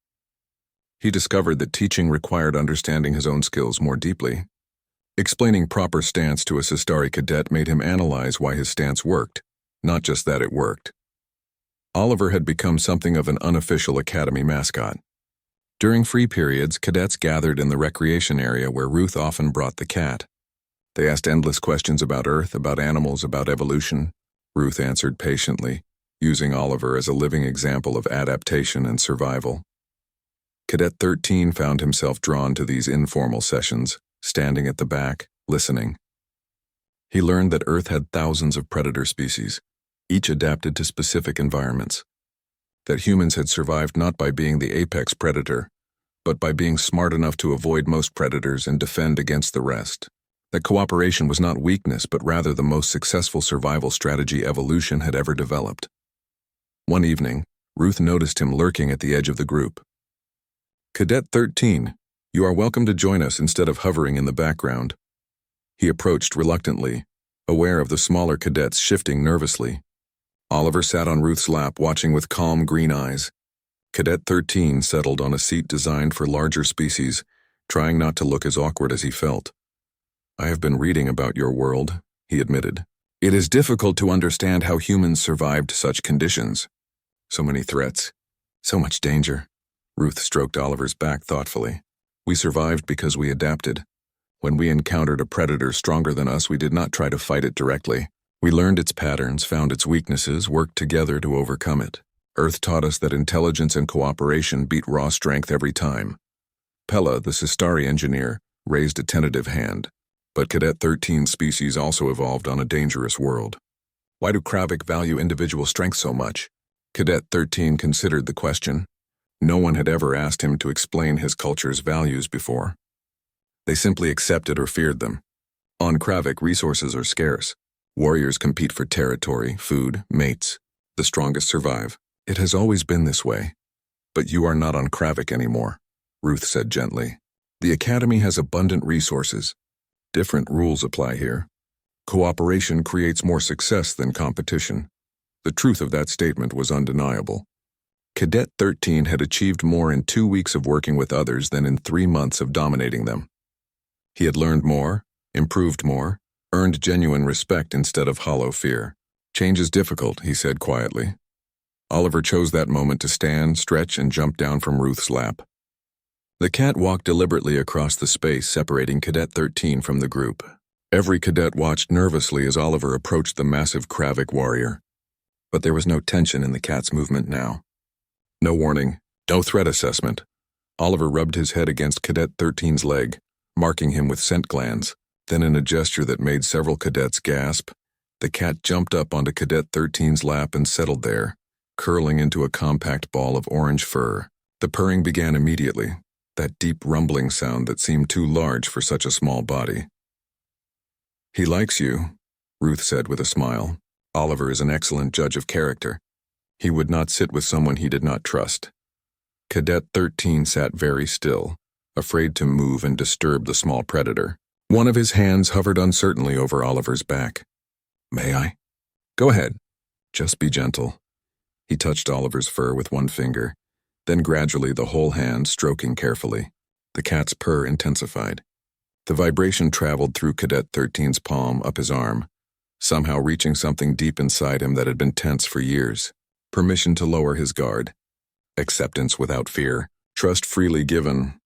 He discovered that teaching required understanding his own skills more deeply. Explaining proper stance to a Sistari cadet made him analyze why his stance worked, not just that it worked. Oliver had become something of an unofficial academy mascot. During free periods, cadets gathered in the recreation area where Ruth often brought the cat. They asked endless questions about Earth, about animals, about evolution. Ruth answered patiently, using Oliver as a living example of adaptation and survival. Cadet 13 found himself drawn to these informal sessions, standing at the back, listening. He learned that Earth had thousands of predator species, each adapted to specific environments. That humans had survived not by being the apex predator, but by being smart enough to avoid most predators and defend against the rest. That cooperation was not weakness, but rather the most successful survival strategy evolution had ever developed. One evening, Ruth noticed him lurking at the edge of the group. "Cadet 13, you are welcome to join us instead of hovering in the background." He approached reluctantly, aware of the smaller cadets shifting nervously. Oliver sat on Ruth's lap, watching with calm green eyes. Cadet 13 settled on a seat designed for larger species, trying not to look as awkward as he felt. "I have been reading about your world," he admitted. "It is difficult to understand how humans survived such conditions. So many threats, so much danger." Ruth stroked Oliver's back thoughtfully. "We survived because we adapted. When we encountered a predator stronger than us, we did not try to fight it directly. We learned its patterns, found its weaknesses, worked together to overcome it. Earth taught us that intelligence and cooperation beat raw strength every time." Pella, the Sistari engineer, raised a tentative hand. "But Cadet 13's species also evolved on a dangerous world. Why do Kravik value individual strength so much?" Cadet 13 considered the question. No one had ever asked him to explain his culture's values before. They simply accepted or feared them. On Kravik, resources are scarce. Warriors compete for territory, food, mates. The strongest survive. It has always been this way. But you are not on Kravik anymore, Ruth said gently. The Academy has abundant resources. Different rules apply here. Cooperation creates more success than competition. The truth of that statement was undeniable. Cadet 13 had achieved more in 2 weeks of working with others than in 3 months of dominating them. He had learned more, improved more, earned genuine respect instead of hollow fear. "Change is difficult," he said quietly. Oliver chose that moment to stand, stretch, and jump down from Ruth's lap. The cat walked deliberately across the space separating Cadet 13 from the group. Every cadet watched nervously as Oliver approached the massive Kravik warrior. But there was no tension in the cat's movement now. No warning, no threat assessment. Oliver rubbed his head against Cadet 13's leg, marking him with scent glands. Then in a gesture that made several cadets gasp, the cat jumped up onto Cadet 13's lap and settled there, curling into a compact ball of orange fur. The purring began immediately, that deep rumbling sound that seemed too large for such a small body. "He likes you," Ruth said with a smile. "Oliver is an excellent judge of character. He would not sit with someone he did not trust." Cadet 13 sat very still, afraid to move and disturb the small predator. One of his hands hovered uncertainly over Oliver's back. "May I?" "Go ahead. Just be gentle." He touched Oliver's fur with one finger, then gradually the whole hand, stroking carefully. The cat's purr intensified. The vibration traveled through Cadet 13's palm up his arm, somehow reaching something deep inside him that had been tense for years. Permission to lower his guard. Acceptance without fear. Trust freely given.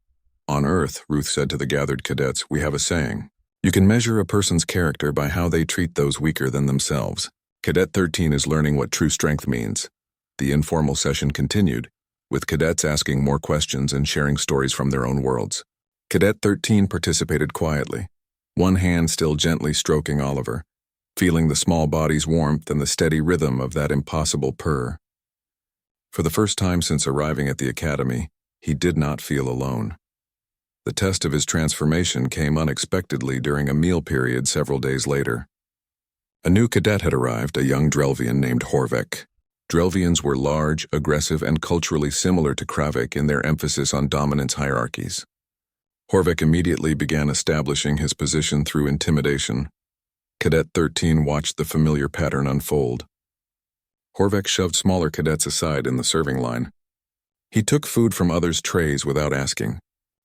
"On Earth," Ruth said to the gathered cadets, "we have a saying. You can measure a person's character by how they treat those weaker than themselves." Cadet 13 is learning what true strength means. The informal session continued, with cadets asking more questions and sharing stories from their own worlds. Cadet 13 participated quietly, one hand still gently stroking Oliver, feeling the small body's warmth and the steady rhythm of that impossible purr. For the first time since arriving at the Academy, he did not feel alone. The test of his transformation came unexpectedly during a meal period several days later. A new cadet had arrived, a young Drelvian named Horvek. Drelvians were large, aggressive, and culturally similar to Kravik in their emphasis on dominance hierarchies. Horvek immediately began establishing his position through intimidation. Cadet 13 watched the familiar pattern unfold. Horvek shoved smaller cadets aside in the serving line. He took food from others' trays without asking.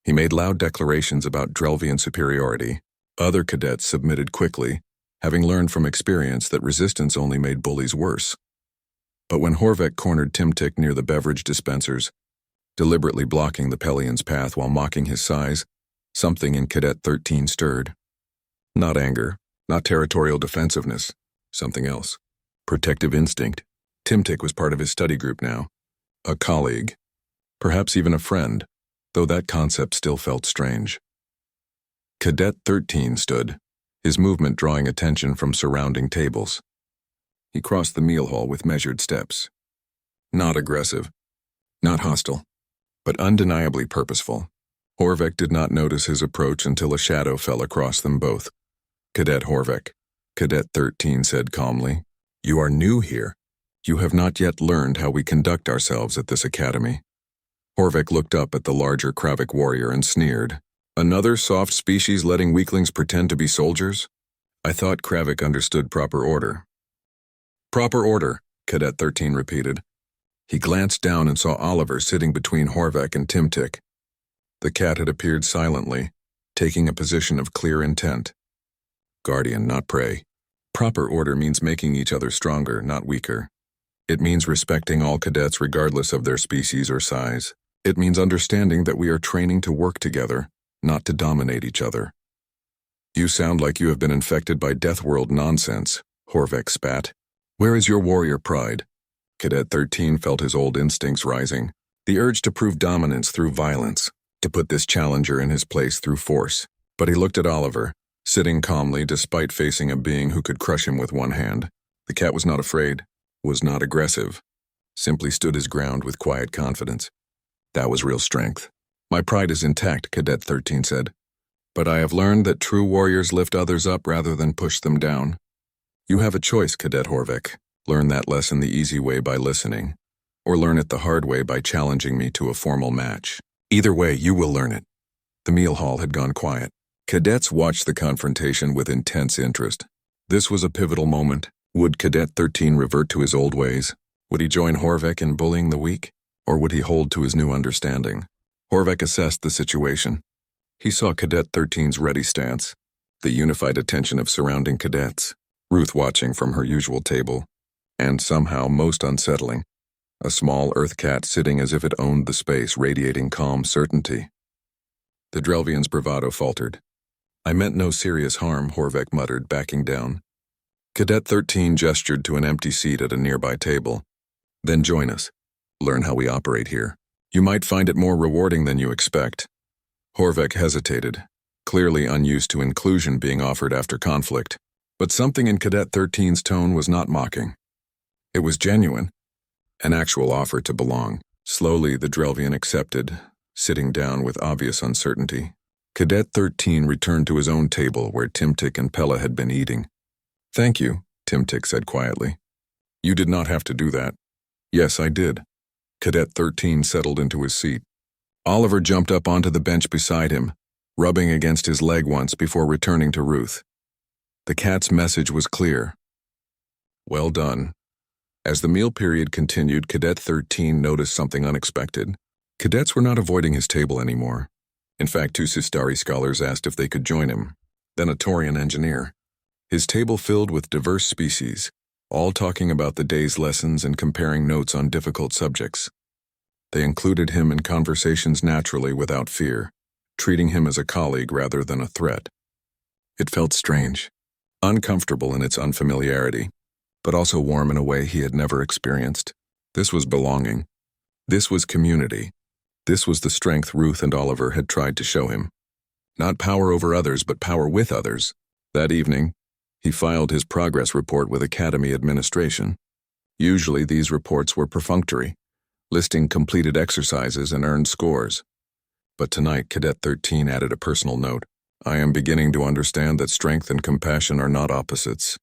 He made loud declarations about Drelvian superiority. Other cadets submitted quickly, having learned from experience that resistance only made bullies worse. But when Horvek cornered Timtik near the beverage dispensers, deliberately blocking the Pellion's path while mocking his size, something in Cadet 13 stirred. Not anger, not territorial defensiveness, something else. Protective instinct. Timtik was part of his study group now. A colleague. Perhaps even a friend, though that concept still felt strange. Cadet 13 stood, his movement drawing attention from surrounding tables. He crossed the meal hall with measured steps. Not aggressive, not hostile, but undeniably purposeful. Horvek did not notice his approach until a shadow fell across them both. Cadet Horvek, Cadet 13 said calmly, "You are new here. You have not yet learned how we conduct ourselves at this academy." Horvek looked up at the larger Kravik warrior and sneered. "Another soft species letting weaklings pretend to be soldiers? I thought Kravik understood proper order." "Proper order," Cadet 13 repeated. He glanced down and saw Oliver sitting between Horvek and Timtik. The cat had appeared silently, taking a position of clear intent. Guardian, not prey. Proper order means making each other stronger, not weaker. It means respecting all cadets regardless of their species or size. It means understanding that we are training to work together, not to dominate each other. "You sound like you have been infected by Death World nonsense," Horvek spat. "Where is your warrior pride?" Cadet 13 felt his old instincts rising, the urge to prove dominance through violence, to put this challenger in his place through force. But he looked at Oliver, sitting calmly despite facing a being who could crush him with one hand. The cat was not afraid, was not aggressive, simply stood his ground with quiet confidence. That was real strength. "My pride is intact," Cadet 13 said. "But I have learned that true warriors lift others up rather than push them down." You have a choice, Cadet Horvek. Learn that lesson the easy way by listening, or learn it the hard way by challenging me to a formal match. Either way, you will learn it. The meal hall had gone quiet. Cadets watched the confrontation with intense interest. This was a pivotal moment. Would Cadet 13 revert to his old ways? Would he join Horvek in bullying the weak? Or would he hold to his new understanding? Horvek assessed the situation. He saw Cadet 13's ready stance, the unified attention of surrounding cadets, Ruth watching from her usual table, and somehow most unsettling, a small earth cat sitting as if it owned the space, radiating calm certainty. The Drelvian's bravado faltered. "I meant no serious harm," Horvek muttered, backing down. Cadet 13 gestured to an empty seat at a nearby table. "Then join us. Learn how we operate here. You might find it more rewarding than you expect." Horvek hesitated, clearly unused to inclusion being offered after conflict. But something in Cadet 13's tone was not mocking. It was genuine, an actual offer to belong. Slowly, the Drelvian accepted, sitting down with obvious uncertainty. Cadet 13 returned to his own table where Timtik and Pella had been eating. "Thank you," Timtik said quietly. "You did not have to do that." "Yes, I did." Cadet 13 settled into his seat. Oliver jumped up onto the bench beside him, rubbing against his leg once before returning to Ruth. The cat's message was clear. Well done. As the meal period continued, Cadet 13 noticed something unexpected. Cadets were not avoiding his table anymore. In fact, 2 Sistari scholars asked if they could join him, then a Taurian engineer. His table filled with diverse species, all talking about the day's lessons and comparing notes on difficult subjects. They included him in conversations naturally without fear, treating him as a colleague rather than a threat. It felt strange, uncomfortable in its unfamiliarity, but also warm in a way he had never experienced. This was belonging. This was community. This was the strength Ruth and Oliver had tried to show him. Not power over others, but power with others. That evening, he filed his progress report with Academy administration. Usually these reports were perfunctory, listing completed exercises and earned scores. But tonight, Cadet 13 added a personal note. "I am beginning to understand that strength and compassion are not opposites.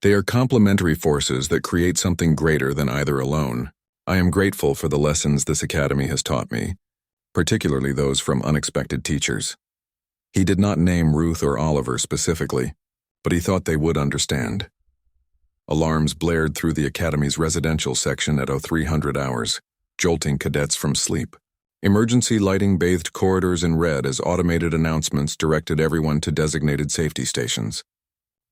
They are complementary forces that create something greater than either alone. I am grateful for the lessons this academy has taught me, particularly those from unexpected teachers." He did not name Ruth or Oliver specifically, but he thought they would understand. Alarms blared through the Academy's residential section at 0300 hours, jolting cadets from sleep. Emergency lighting bathed corridors in red as automated announcements directed everyone to designated safety stations.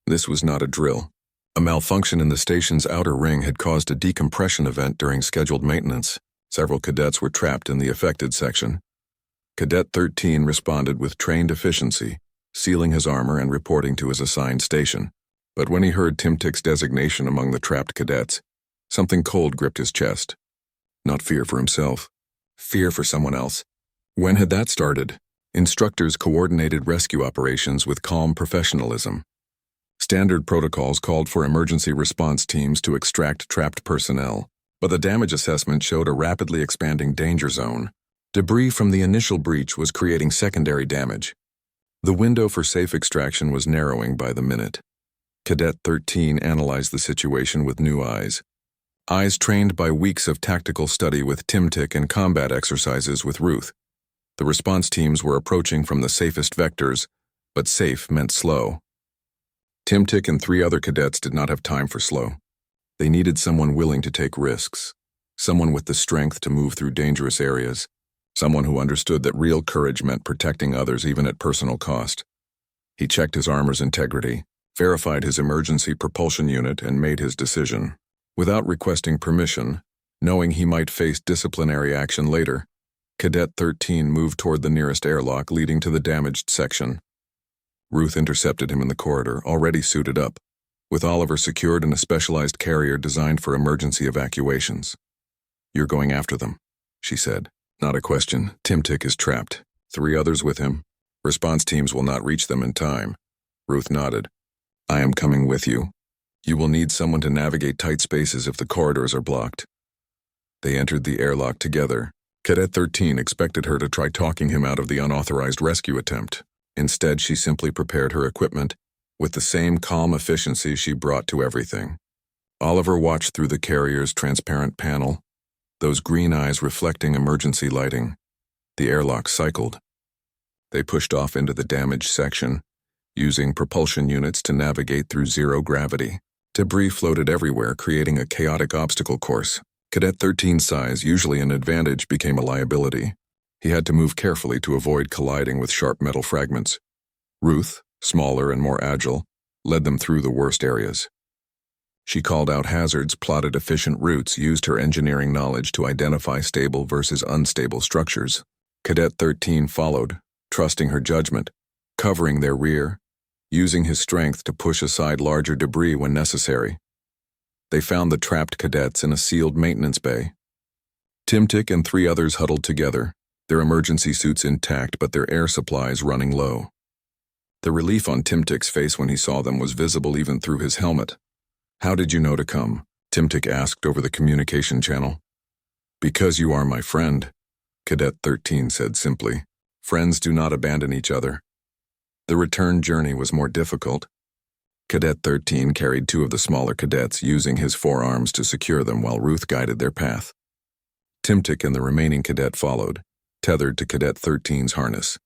This was not a drill. A malfunction in the station's outer ring had caused a decompression event during scheduled maintenance. Several cadets were trapped in the affected section. Cadet 13 responded with trained efficiency, sealing his armor and reporting to his assigned station. But when he heard Timtic's designation among the trapped cadets, something cold gripped his chest. Not fear for himself, fear for someone else. When had that started? Instructors coordinated rescue operations with calm professionalism. Standard protocols called for emergency response teams to extract trapped personnel, but the damage assessment showed a rapidly expanding danger zone. Debris from the initial breach was creating secondary damage. The window for safe extraction was narrowing by the minute. Cadet 13 analyzed the situation with new eyes. Eyes trained by weeks of tactical study with Timtic and combat exercises with Ruth. The response teams were approaching from the safest vectors, but safe meant slow. Timtic and 3 other cadets did not have time for slow. They needed someone willing to take risks, someone with the strength to move through dangerous areas, someone who understood that real courage meant protecting others even at personal cost. He checked his armor's integrity, verified his emergency propulsion unit, and made his decision. Without requesting permission, knowing he might face disciplinary action later, Cadet 13 moved toward the nearest airlock leading to the damaged section. Ruth intercepted him in the corridor, already suited up, with Oliver secured in a specialized carrier designed for emergency evacuations. "You're going after them," she said. "Not a question. Timtic is trapped. 3 others with him. Response teams will not reach them in time." Ruth nodded. "I am coming with you. You will need someone to navigate tight spaces if the corridors are blocked." They entered the airlock together. Cadet 13 expected her to try talking him out of the unauthorized rescue attempt. Instead, she simply prepared her equipment with the same calm efficiency she brought to everything. Oliver watched through the carrier's transparent panel, those green eyes reflecting emergency lighting. The airlock cycled. They pushed off into the damaged section, using propulsion units to navigate through zero gravity. Debris floated everywhere, creating a chaotic obstacle course. Cadet 13's size, usually an advantage, became a liability. He had to move carefully to avoid colliding with sharp metal fragments. Ruth, smaller and more agile, led them through the worst areas. She called out hazards, plotted efficient routes, used her engineering knowledge to identify stable versus unstable structures. Cadet 13 followed, trusting her judgment, covering their rear, using his strength to push aside larger debris when necessary. They found the trapped cadets in a sealed maintenance bay. Timtic and 3 others huddled together, their emergency suits intact but their air supplies running low. The relief on Timtic's face when he saw them was visible even through his helmet. "How did you know to come?" Timtic asked over the communication channel. "Because you are my friend," Cadet 13 said simply. "Friends do not abandon each other." The return journey was more difficult. Cadet 13 carried 2 of the smaller cadets, using his forearms to secure them while Ruth guided their path. Timtic and the remaining cadet followed, tethered to Cadet 13's harness.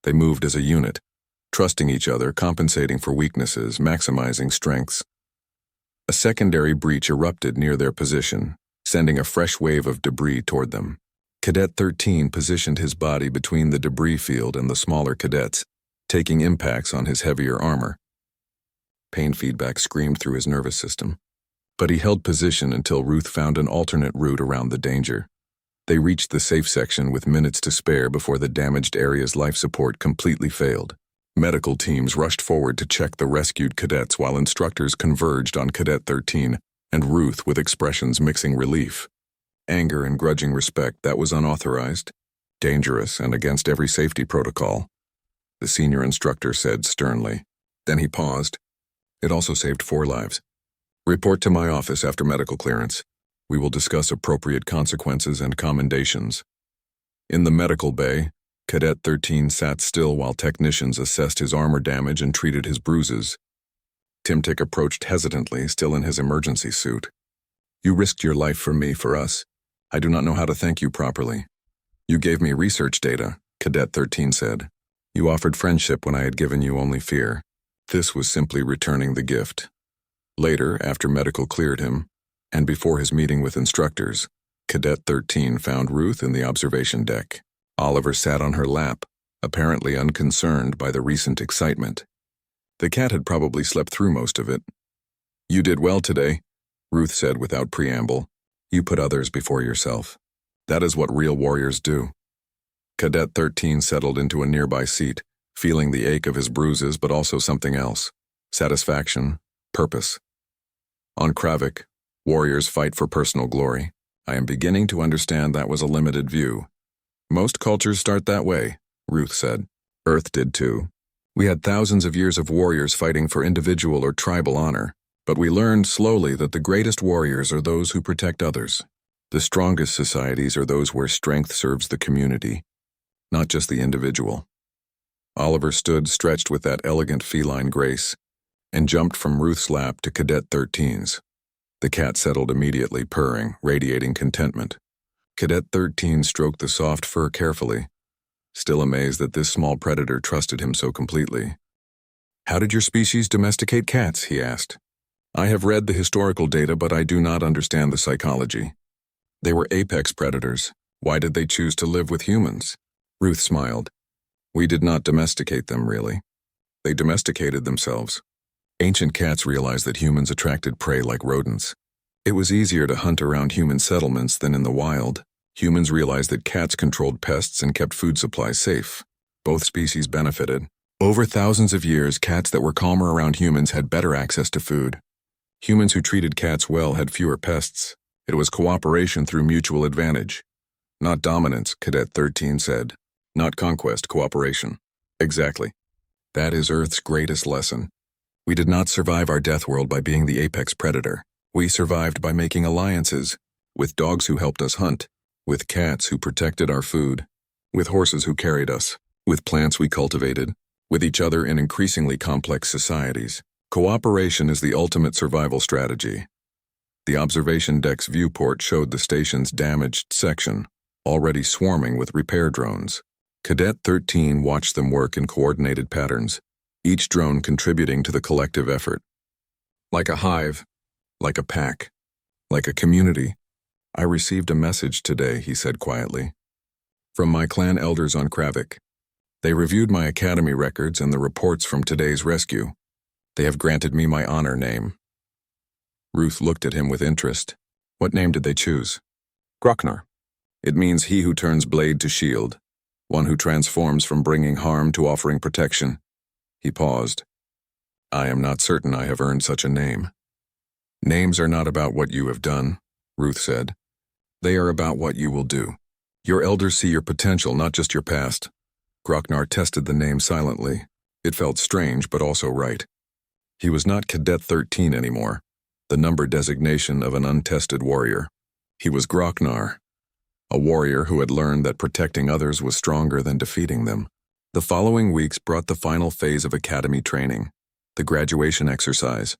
They moved as a unit, trusting each other, compensating for weaknesses, maximizing strengths. A secondary breach erupted near their position, sending a fresh wave of debris toward them. Cadet 13 positioned his body between the debris field and the smaller cadets, taking impacts on his heavier armor. Pain feedback screamed through his nervous system, but he held position until Ruth found an alternate route around the danger. They reached the safe section with minutes to spare before the damaged area's life support completely failed. Medical teams rushed forward to check the rescued cadets while instructors converged on Cadet 13 and Ruth with expressions mixing relief, anger, and grudging respect that was unauthorized, dangerous, and against every safety protocol, the senior instructor said sternly. Then he paused. "It also saved 4 lives. Report to my office after medical clearance. We will discuss appropriate consequences and commendations." In the medical bay, Cadet 13 sat still while technicians assessed his armor damage and treated his bruises. Timtic approached hesitantly, still in his emergency suit. "You risked your life for me, for us. I do not know how to thank you properly." "You gave me research data," Cadet 13 said. "You offered friendship when I had given you only fear. This was simply returning the gift. Later, after medical cleared him, and before his meeting with instructors, Cadet 13 found Ruth in the observation deck. Oliver sat on her lap, apparently unconcerned by the recent excitement. The cat had probably slept through most of it. "You did well today," Ruth said without preamble. "You put others before yourself. That is what real warriors do." Cadet 13 settled into a nearby seat, feeling the ache of his bruises but also something else: satisfaction, purpose. On Kravik, warriors fight for personal glory. I am beginning to understand that was a limited view. Most cultures start that way, Ruth said. Earth did too. We had thousands of years of warriors fighting for individual or tribal honor, but we learned slowly that the greatest warriors are those who protect others. The strongest societies are those where strength serves the community, not just the individual. Oliver stood stretched with that elegant feline grace and jumped from Ruth's lap to Cadet 13's. The cat settled immediately, purring, radiating contentment. Cadet 13 stroked the soft fur carefully, still amazed that this small predator trusted him so completely. "How did your species domesticate cats?" he asked. "I have read the historical data, but I do not understand the psychology." "They were apex predators. Why did they choose to live with humans?" Ruth smiled. "We did not domesticate them, really. They domesticated themselves. Ancient cats realized that humans attracted prey like rodents. It was easier to hunt around human settlements than in the wild. Humans realized that cats controlled pests and kept food supplies safe. Both species benefited. Over thousands of years, cats that were calmer around humans had better access to food. Humans who treated cats well had fewer pests. It was cooperation through mutual advantage. Not dominance, Cadet 13 said. Not conquest, cooperation. Exactly. That is Earth's greatest lesson. We did not survive our death world by being the apex predator. We survived by making alliances, with dogs who helped us hunt, with cats who protected our food, with horses who carried us, with plants we cultivated, with each other in increasingly complex societies. Cooperation is the ultimate survival strategy. The observation deck's viewport showed the station's damaged section, already swarming with repair drones. Cadet 13 watched them work in coordinated patterns, each drone contributing to the collective effort. Like a hive, like a pack, like a community. "I received a message today," he said quietly, "from my clan elders on Kravik. They reviewed my academy records and the reports from today's rescue. They have granted me my honor name." Ruth looked at him with interest. "What name did they choose?" "Groknar. It means he who turns blade to shield, one who transforms from bringing harm to offering protection." He paused. "I am not certain I have earned such a name." "Names are not about what you have done," Ruth said. "They are about what you will do. Your elders see your potential, not just your past." Groknar tested the name silently. It felt strange, but also right. He was not Cadet 13 anymore, the number designation of an untested warrior. He was Groknar, a warrior who had learned that protecting others was stronger than defeating them. The following weeks brought the final phase of academy training, the graduation exercise.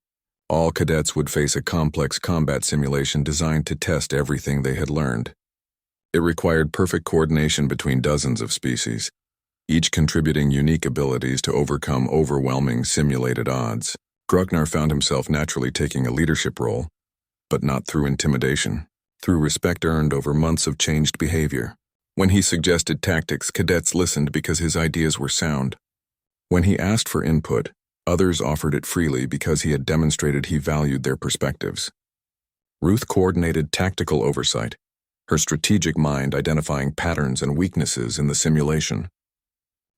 All cadets would face a complex combat simulation designed to test everything they had learned. It required perfect coordination between dozens of species, each contributing unique abilities to overcome overwhelming simulated odds. Groknar found himself naturally taking a leadership role, but not through intimidation, through respect earned over months of changed behavior. When he suggested tactics, cadets listened because his ideas were sound. When he asked for input, others offered it freely because he had demonstrated he valued their perspectives. Ruth coordinated tactical oversight, her strategic mind identifying patterns and weaknesses in the simulation.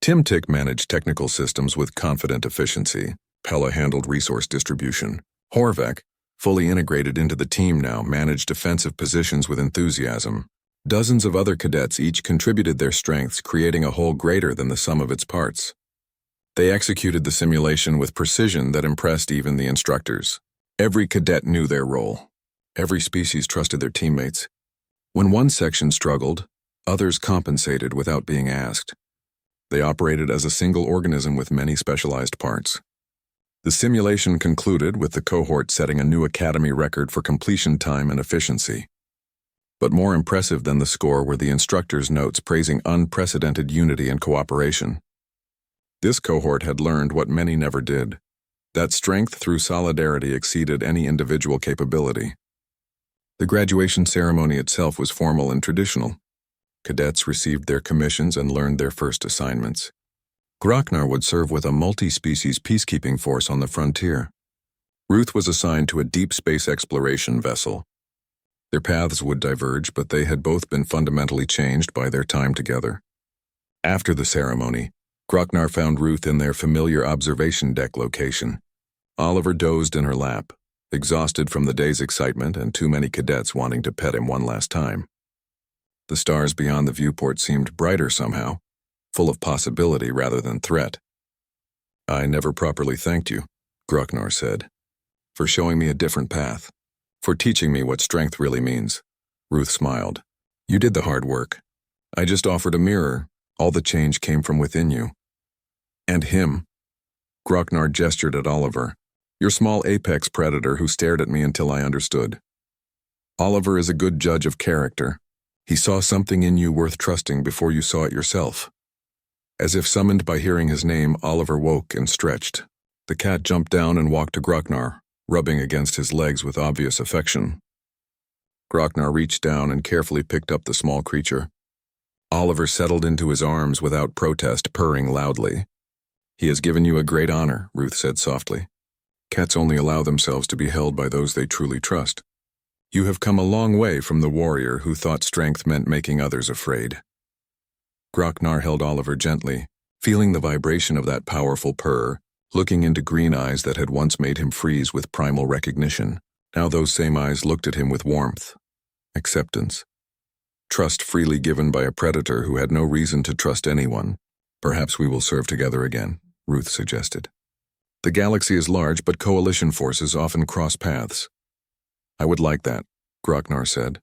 Timtik managed technical systems with confident efficiency. Pella handled resource distribution. Horvath, fully integrated into the team now, managed defensive positions with enthusiasm. Dozens of other cadets each contributed their strengths, creating a whole greater than the sum of its parts. They executed the simulation with precision that impressed even the instructors. Every cadet knew their role. Every species trusted their teammates. When one section struggled, others compensated without being asked. They operated as a single organism with many specialized parts. The simulation concluded with the cohort setting a new academy record for completion time and efficiency. But more impressive than the score were the instructors' notes praising unprecedented unity and cooperation. This cohort had learned what many never did. that strength through solidarity exceeded any individual capability. The graduation ceremony itself was formal and traditional. Cadets received their commissions and learned their first assignments. Grocknar would serve with a multi-species peacekeeping force on the frontier. Ruth was assigned to a deep space exploration vessel. Their paths would diverge, but they had both been fundamentally changed by their time together. After the ceremony, Grocknar found Ruth in their familiar observation deck location. Oliver dozed in her lap, exhausted from the day's excitement and too many cadets wanting to pet him one last time. The stars beyond the viewport seemed brighter somehow, full of possibility rather than threat. "I never properly thanked you," Grocknar said, "for showing me a different path, for teaching me what strength really means." Ruth smiled. "You did the hard work. I just offered a mirror. All the change came from within you." "And him." Grocknar gestured at Oliver. "Your small apex predator who stared at me until I understood. Oliver is a good judge of character. He saw something in you worth trusting before you saw it yourself." As if summoned by hearing his name, Oliver woke and stretched. The cat jumped down and walked to Grocknar, rubbing against his legs with obvious affection. Grocknar reached down and carefully picked up the small creature. Oliver settled into his arms without protest, purring loudly. "He has given you a great honor," Ruth said softly. "Cats only allow themselves to be held by those they truly trust. You have come a long way from the warrior who thought strength meant making others afraid." Grocknar held Oliver gently, feeling the vibration of that powerful purr, looking into green eyes that had once made him freeze with primal recognition. Now those same eyes looked at him with warmth, acceptance, trust freely given by a predator who had no reason to trust anyone. "Perhaps we will serve together again," Ruth suggested. "The galaxy is large, but coalition forces often cross paths." "I would like that," Grocknar said.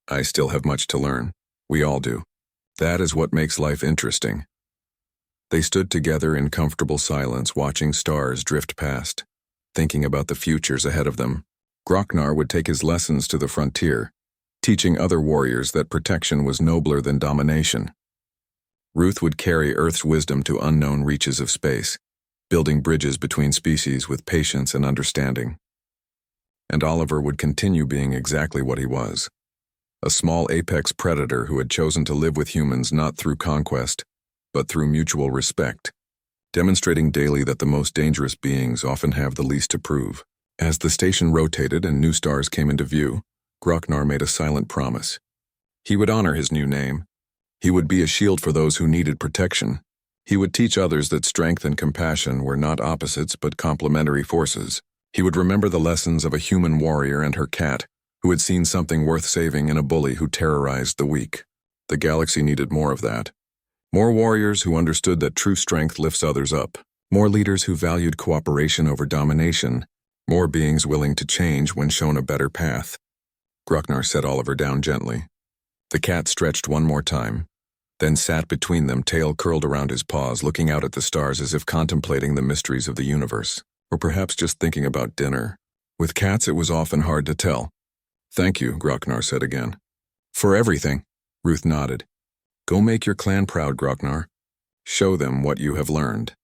"I still have much to learn. We all do. That is what makes life interesting." They stood together in comfortable silence, watching stars drift past, thinking about the futures ahead of them. Grocknar would take his lessons to the frontier, teaching other warriors that protection was nobler than domination. Ruth would carry Earth's wisdom to unknown reaches of space, building bridges between species with patience and understanding. And Oliver would continue being exactly what he was, a small apex predator who had chosen to live with humans not through conquest, but through mutual respect, demonstrating daily that the most dangerous beings often have the least to prove. As the station rotated and new stars came into view, Grocknar made a silent promise. He would honor his new name. He would be a shield for those who needed protection. He would teach others that strength and compassion were not opposites but complementary forces. He would remember the lessons of a human warrior and her cat, who had seen something worth saving in a bully who terrorized the weak. The galaxy needed more of that. More warriors who understood that true strength lifts others up. More leaders who valued cooperation over domination. More beings willing to change when shown a better path. Grocknar set Oliver down gently. The cat stretched one more time, then sat between them, tail curled around his paws, looking out at the stars as if contemplating the mysteries of the universe, or perhaps just thinking about dinner. With cats, it was often hard to tell. "Thank you," Grocknar said again. "For everything," Ruth nodded. "Go make your clan proud, Grocknar. Show them what you have learned.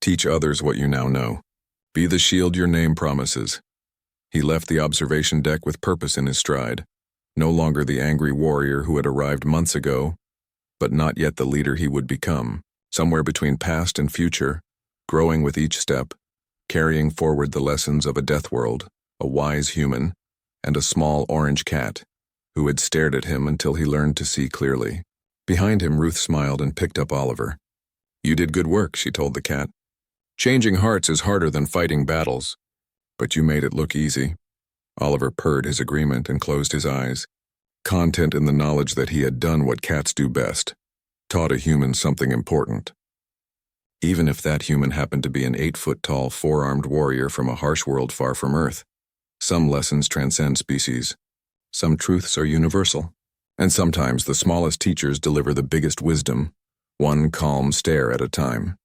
Teach others what you now know. Be the shield your name promises." He left the observation deck with purpose in his stride, no longer the angry warrior who had arrived months ago, but not yet the leader he would become, somewhere between past and future, growing with each step, carrying forward the lessons of a death world, a wise human, and a small orange cat, who had stared at him until he learned to see clearly. Behind him, Ruth smiled and picked up Oliver. "You did good work," she told the cat. "Changing hearts is harder than fighting battles, but you made it look easy." Oliver purred his agreement and closed his eyes, content in the knowledge that he had done what cats do best, taught a human something important. Even if that human happened to be an 8-foot-tall, four-armed warrior from a harsh world far from Earth. Some lessons transcend species. Some truths are universal. And sometimes the smallest teachers deliver the biggest wisdom, one calm stare at a time.